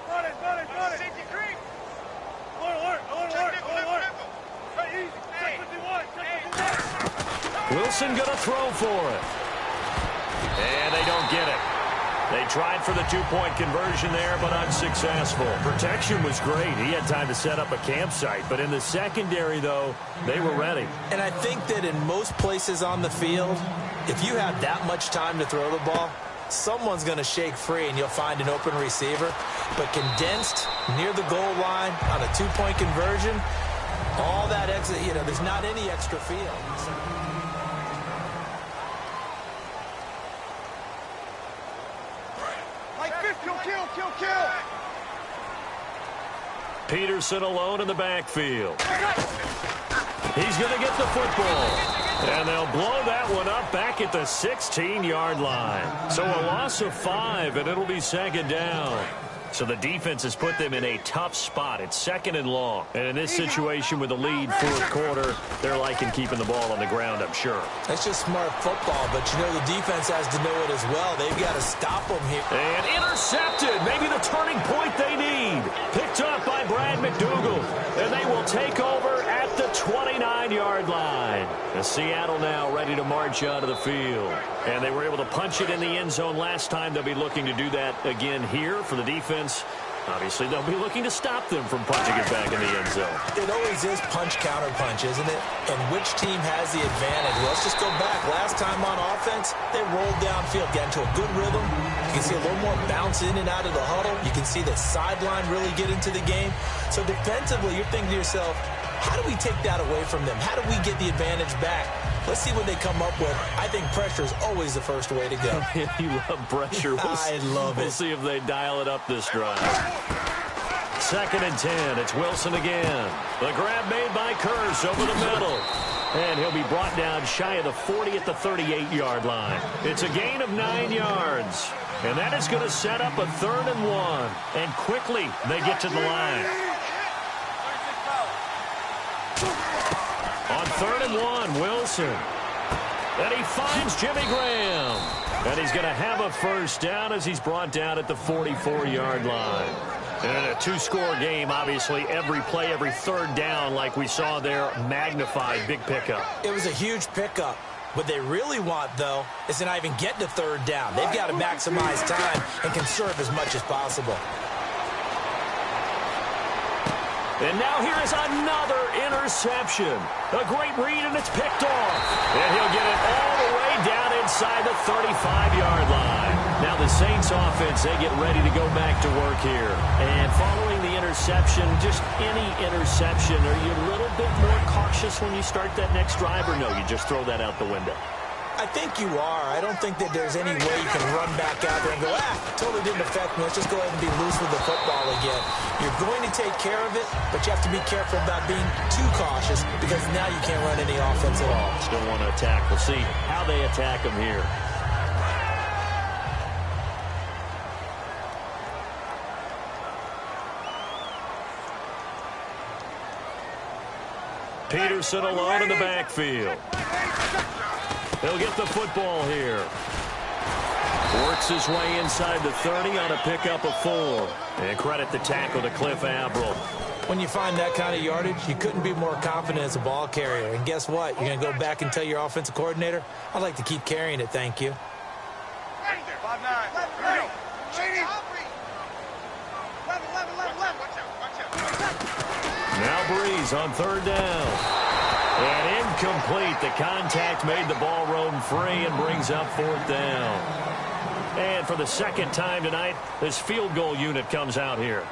Run it. Safety creep. Alert. Hey, easy. Check 51. Wilson going to throw for it. And they don't get it. They tried for the two-point conversion there, but unsuccessful. Protection was great. He had time to set up a campsite. But in the secondary, though, they were ready. And I think that in most places on the field, if you have that much time to throw the ball, someone's going to shake free and you'll find an open receiver. But condensed near the goal line on a two-point conversion, all that extra, there's not any extra field. Kill. Peterson alone in the backfield. He's going to get the football. And they'll blow that one up back at the 16-yard line. So a loss of 5, and it'll be 2nd down. So the defense has put them in a tough spot. It's 2nd and long. And in this situation with the lead 4th quarter, they're liking keeping the ball on the ground, I'm sure. That's just smart football, but the defense has to know it as well. They've got to stop them here. And intercepted. Maybe the turning point they need. Picked up by Brad McDougal. And they will take over at the 29-yard line. And Seattle now ready to march out of the field. And they were able to punch it in the end zone last time. They'll be looking to do that again here for the defense. Obviously, they'll be looking to stop them from punching it back in the end zone. It always is punch-counter-punch, isn't it? And which team has the advantage? Well, let's just go back. Last time on offense, they rolled downfield, got into a good rhythm. You can see a little more bounce in and out of the huddle. You can see the sideline really get into the game. So defensively, you're thinking to yourself, how do we take that away from them? How do we get the advantage back? Let's see what they come up with. I think pressure is always the first way to go. You love pressure. I love it. We'll see if they dial it up this drive. 2nd and 10. It's Wilson again. The grab made by Kearse over the middle. And he'll be brought down shy of the 40 at the 38-yard line. It's a gain of 9 yards. And that is going to set up a 3rd and 1. And quickly they get to the line. On 3rd and 1, Wilson. And he finds Jimmy Graham. And he's going to have a first down as he's brought down at the 44-yard line. And in a 2-score game, obviously, every play, every 3rd down, like we saw there, magnified, big pickup. It was a huge pickup. What they really want, though, is to not even get to 3rd down. They've got to maximize time and conserve as much as possible. And now here is another interception. A great read, and it's picked off. And he'll get it all the way down inside the 35-yard line. Now the Saints offense, they get ready to go back to work here. And following the interception, just any interception, are you a little bit more cautious when you start that next drive, or no, you just throw that out the window? I think you are. I don't think that there's any way you can run back out there and go, totally didn't affect me. Let's just go ahead and be loose with the football again. You're going to take care of it, but you have to be careful about being too cautious because now you can't run any offense at all. Still want to attack. We'll see how they attack him here. Peterson alone in the backfield. He'll get the football here. Works his way inside the 30 on a pickup of 4. And credit the tackle to Cliff Avril. When you find that kind of yardage, you couldn't be more confident as a ball carrier. And guess what? You're going to go back and tell your offensive coordinator, I'd like to keep carrying it, thank you. Now Breeze on 3rd down. And incomplete. The contact made the ball roam free and brings up 4th down. And for the 2nd time tonight, this field goal unit comes out here.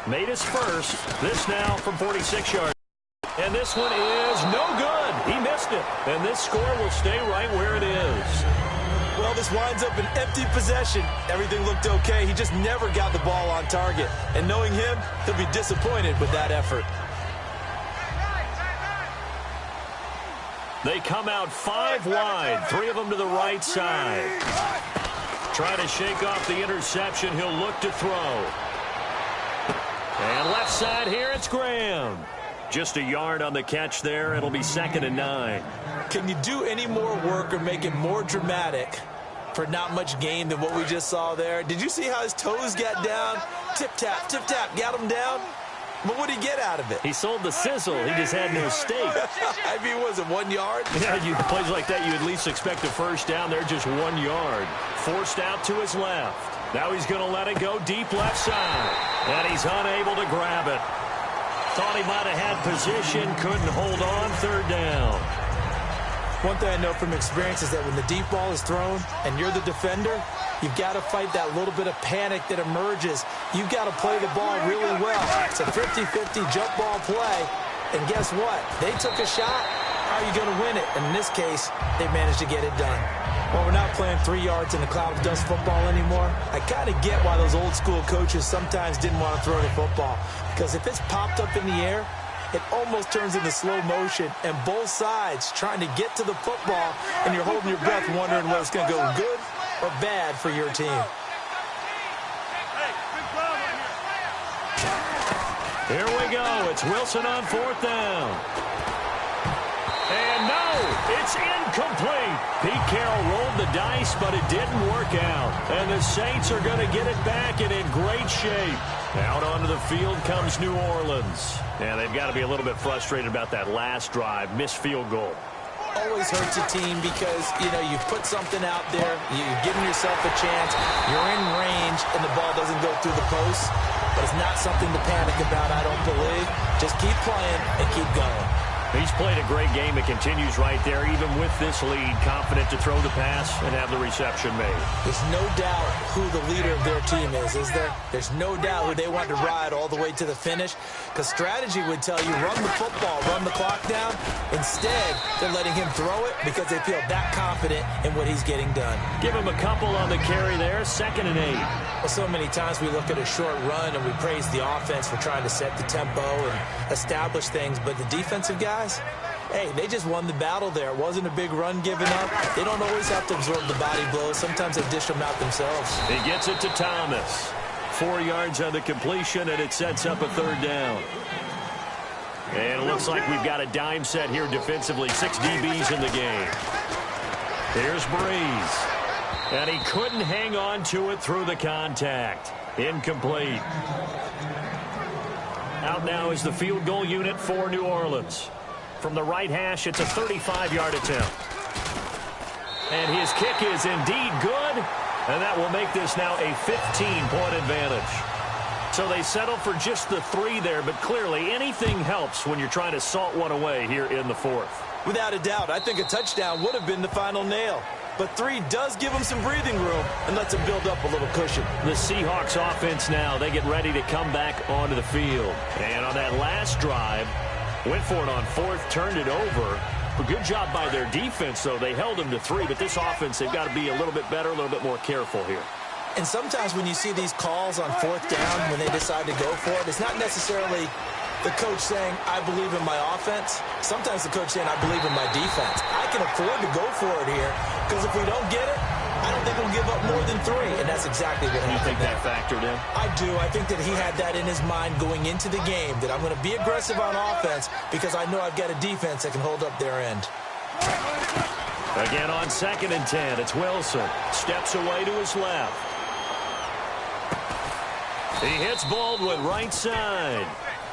Made his first. This now from 46 yards. And this one is no good. He missed it. And this score will stay right where it is. Well, this winds up an empty possession. Everything looked okay. He just never got the ball on target. And knowing him, he'll be disappointed with that effort. They come out 5 wide, 3 of them to the right side. Trying to shake off the interception. He'll look to throw. And left side here, it's Graham. Just a yard on the catch there. It'll be 2nd and 9. Can you do any more work or make it more dramatic for not much gain than what we just saw there? Did you see how his toes got down? Tip-tap, got him down. But what did he get out of it? He sold the sizzle. He just had no steak. I mean, was it 1 yard? Yeah, plays like that, you at least expect a first down. They're just 1 yard. Forced out to his left. Now he's going to let it go deep left side. And he's unable to grab it. Thought he might have had position. Couldn't hold on. 3rd down. One thing I know from experience is that when the deep ball is thrown and you're the defender, you've got to fight that little bit of panic that emerges. You've got to play the ball really well. It's a 50-50 jump ball play. And guess what? They took a shot. How are you going to win it? And in this case, they managed to get it done. Well, we're not playing 3 yards in a cloud of dust football anymore. I kind of get why those old school coaches sometimes didn't want to throw the football. Because if it's popped up in the air, it almost turns into slow motion, and both sides trying to get to the football, and you're holding your breath wondering whether it's going to go good or bad for your team. Here we go. It's Wilson on 4th down. And no, it's incomplete. Pete Carroll rolled the dice, but it didn't work out. And the Saints are going to get it back and in great shape. Out onto the field comes New Orleans. And they've got to be a little bit frustrated about that last drive. Missed field goal. Always hurts a team because, you've put something out there. You've given yourself a chance. You're in range, and the ball doesn't go through the post. But it's not something to panic about, I don't believe. Just keep playing and keep going. He's played a great game. It continues right there, even with this lead, confident to throw the pass and have the reception made. There's no doubt who the leader of their team is there? There's no doubt who they want to ride all the way to the finish, because strategy would tell you run the football, run the clock down. Instead, they're letting him throw it because they feel that confident in what he's getting done. Give him a couple on the carry there, 2nd and 8. Well, so many times we look at a short run and we praise the offense for trying to set the tempo and establish things, but the defensive guys, hey, they just won the battle there. It wasn't a big run given up. They don't always have to absorb the body blows. Sometimes they dish them out themselves. He gets it to Thomas. 4 yards on the completion, and it sets up a third down. And it looks like we've got a dime set here defensively. 6 DBs in the game. Here's Breeze. And he couldn't hang on to it through the contact. Incomplete. Out now is the field goal unit for New Orleans. From the right hash, it's a 35-yard attempt. And his kick is indeed good. And that will make this now a 15-point advantage. So they settle for just the 3 there, but clearly anything helps when you're trying to salt one away here in the fourth. Without a doubt, I think a touchdown would have been the final nail. But 3 does give them some breathing room and lets them build up a little cushion. The Seahawks offense now, they get ready to come back onto the field. And on that last drive, went for it on 4th, turned it over. A good job by their defense, though. They held them to 3, but this offense, they've got to be a little bit better, a little bit more careful here. And sometimes when you see these calls on 4th down, when they decide to go for it, it's not necessarily the coach saying, I believe in my offense. Sometimes the coach saying, I believe in my defense. I can afford to go for it here, because if we don't get it, I don't think we'll give up more than 3, and that's exactly what happened. You think that factored in? I do. I think that he had that in his mind going into the game, that I'm going to be aggressive on offense because I know I've got a defense that can hold up their end. Again on 2nd and 10, it's Wilson. Steps away to his left. He hits Baldwin right side.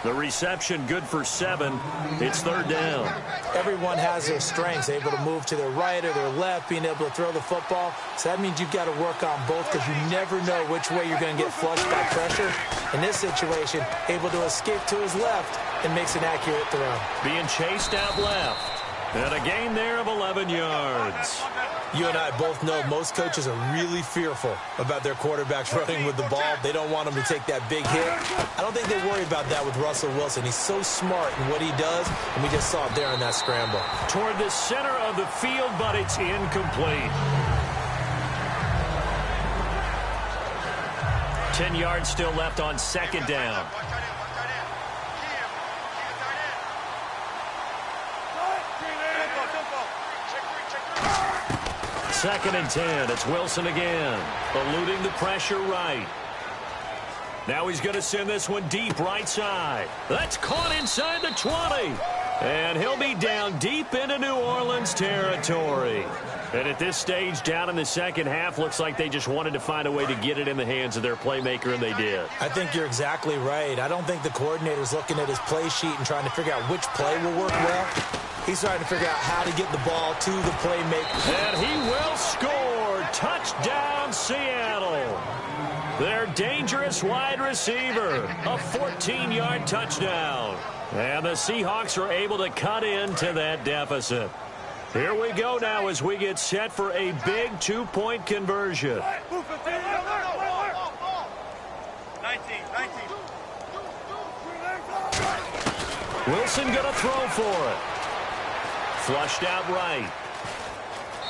The reception good for 7. It's 3rd down. Everyone has their strengths, able to move to their right or their left, being able to throw the football. So that means you've got to work on both because you never know which way you're going to get flushed by pressure. In this situation, able to escape to his left and makes an accurate throw. Being chased out left. And a gain there of 11 yards. You and I both know most coaches are really fearful about their quarterbacks running with the ball. They don't want them to take that big hit. I don't think they worry about that with Russell Wilson. He's so smart in what he does, and we just saw it there in that scramble. Toward the center of the field, but it's incomplete. 10 yards still left on 2nd down. Second and 10. It's Wilson again. Eluding the pressure right. Now he's going to send this one deep right side. That's caught inside the 20. And he'll be down deep into New Orleans territory. And at this stage, down in the second half, looks like they just wanted to find a way to get it in the hands of their playmaker, and they did. I think you're exactly right. I don't think the coordinator's looking at his play sheet and trying to figure out which play will work well. He's trying to figure out how to get the ball to the playmaker. And he will score. Touchdown, Seattle. Their dangerous wide receiver. A 14-yard touchdown. And the Seahawks are able to cut into that deficit. Here we go now as we get set for a big 2-point conversion. 19. Wilson going to throw for it. Flushed out right.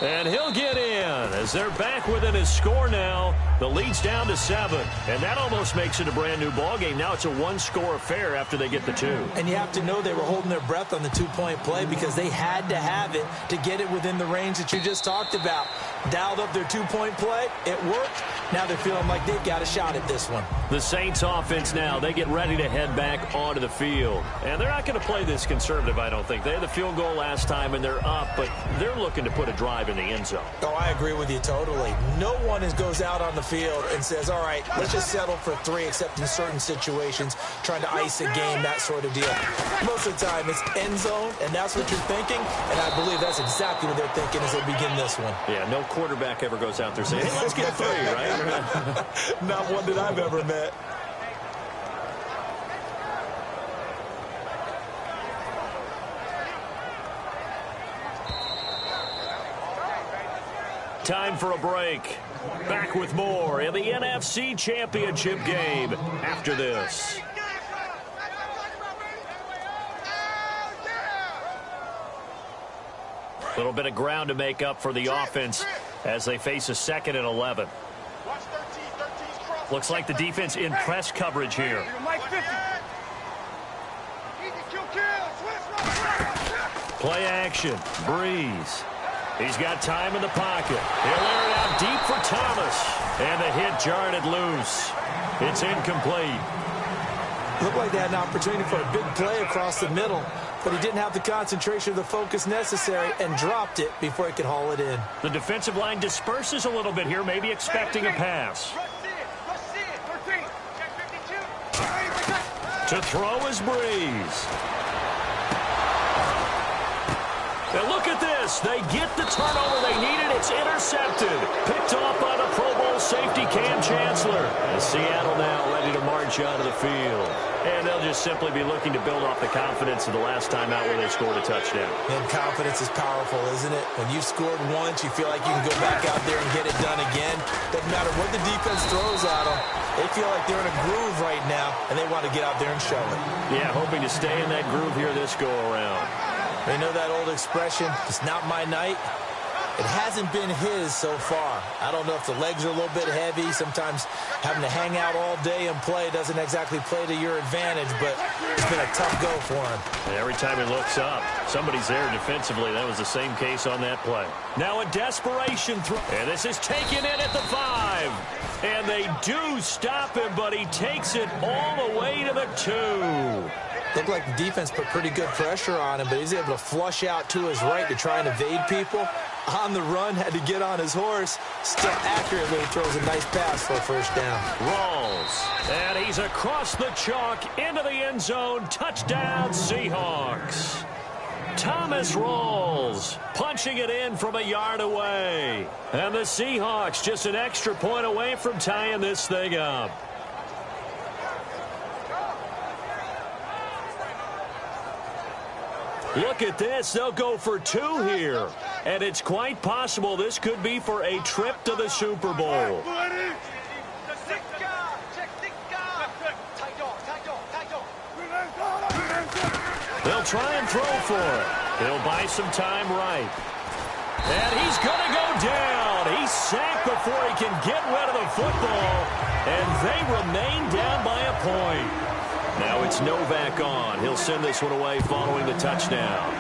And he'll get in as they're back within his score now. The lead's down to 7. And that almost makes it a brand new ball game. Now it's a 1-score affair after they get the 2. And you have to know they were holding their breath on the 2-point play because they had to have it to get it within the range that you just talked about. Dialed up their 2-point play. It worked. Now they're feeling like they've got a shot at this one. The Saints offense now, they get ready to head back onto the field. And they're not going to play this conservative, I don't think. They had the field goal last time and they're up, but they're looking to put a drive in the end zone. Oh, I agree with you totally. No one goes out on the field and says, all right, let's just settle for 3, except in certain situations, trying to ice a game, that sort of deal. Most of the time, it's end zone, and that's what you're thinking, and I believe that's exactly what they're thinking as they begin this one. Yeah, no quarterback ever goes out there saying, hey, let's get 3, right? Not one that I've ever met. Time for a break. Back with more in the NFC Championship game after this. A little bit of ground to make up for the offense as they face a 2nd and 11. Looks like the defense in press coverage here. Play action. Breeze. He's got time in the pocket. He'll air it out deep for Thomas. And the hit jarred it loose. It's incomplete. Looked like they had an opportunity for a big play across the middle, but he didn't have the concentration or the focus necessary and dropped it before he could haul it in. The defensive line disperses a little bit here, maybe expecting a pass. To throw is Breeze. Now look at this. They get the turnover they needed. It's intercepted. Picked off by the Pro Bowl safety Cam Chancellor. And Seattle now ready to march out of the field. And they'll just simply be looking to build off the confidence of the last time out where they scored a touchdown. And confidence is powerful, isn't it? When you've scored once, you feel like you can go back out there and get it done again. Doesn't matter what the defense throws at them. They feel like they're in a groove right now, and they want to get out there and show it. Yeah, hoping to stay in that groove here this go-around. They know that old expression, it's not my night. It hasn't been his so far. I don't know if the legs are a little bit heavy. Sometimes having to hang out all day and play doesn't exactly play to your advantage, but it's been a tough go for him. And every time he looks up, somebody's there defensively. That was the same case on that play. Now a desperation throw. And this is taken in at the 5. And they do stop him, but he takes it all the way to the 2. Looked like the defense put pretty good pressure on him, but he's able to flush out to his right to try and evade people. On the run, had to get on his horse. Still accurately throws a nice pass for a first down. Rolls. And he's across the chalk into the end zone. Touchdown, Seahawks. Thomas rolls, punching it in from a yard away. And the Seahawks just an extra point away from tying this thing up. Look at this. They'll go for 2 here. And it's quite possible this could be for a trip to the Super Bowl. They'll try and throw for it. He'll buy some time right. And he's going to go down. He's sacked before he can get rid of the football. And they remain down by a point. Now it's Novak on. He'll send this one away following the touchdown.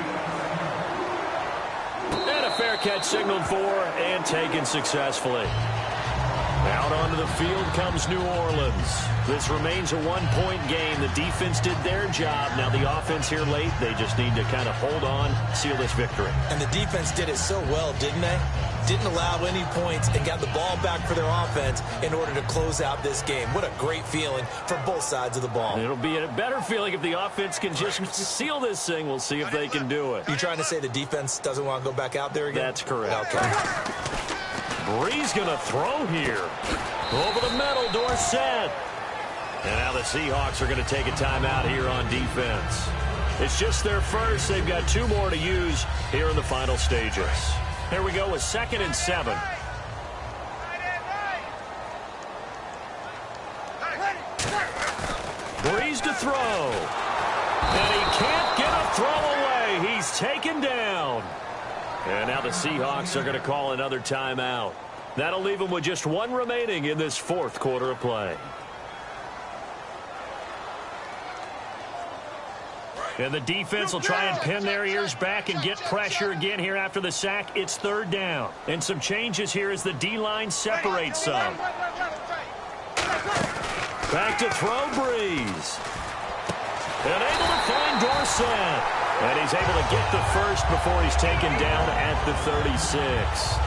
And a fair catch signaled for and taken successfully. Out onto the field comes New Orleans. This remains a 1-point game. The defense did their job. Now the offense here late, they just need to kind of hold on, seal this victory. And the defense did it so well, didn't they? Didn't allow any points and got the ball back for their offense in order to close out this game. What a great feeling for both sides of the ball. It'll be a better feeling if the offense can just seal this thing. We'll see if they can do it. You trying to say the defense doesn't want to go back out there again? That's correct. Okay. Breeze going to throw here. Over the middle, Dorsett. And now the Seahawks are going to take a timeout here on defense. It's just their first. They've got 2 more to use here in the final stages. Here we go with 2nd and 7. Breeze to throw. And he can't get a throw away. He's taken down. And now the Seahawks are going to call another timeout. That'll leave them with just 1 remaining in this 4th quarter of play. And the defense will try and pin their ears back and get pressure again here after the sack. It's 3rd down. And some changes here as the D-line separates some. Back to throw, Breeze. And able to find Dorsett. And he's able to get the first before he's taken down at the 36.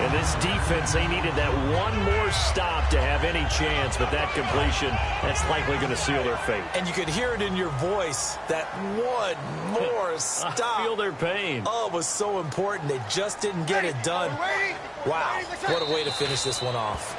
And this defense, they needed that one more stop to have any chance, but that completion, that's likely going to seal their fate. And you could hear it in your voice, that one more stop. I feel their pain. Oh, it was so important. They just didn't get it done. Wow, what a way to finish this one off.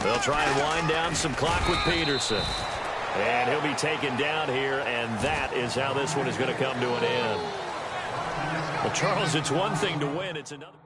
They'll try and wind down some clock with Peterson. And he'll be taken down here, and that is how this one is going to come to an end. Well, Charles, it's one thing to win. It's another.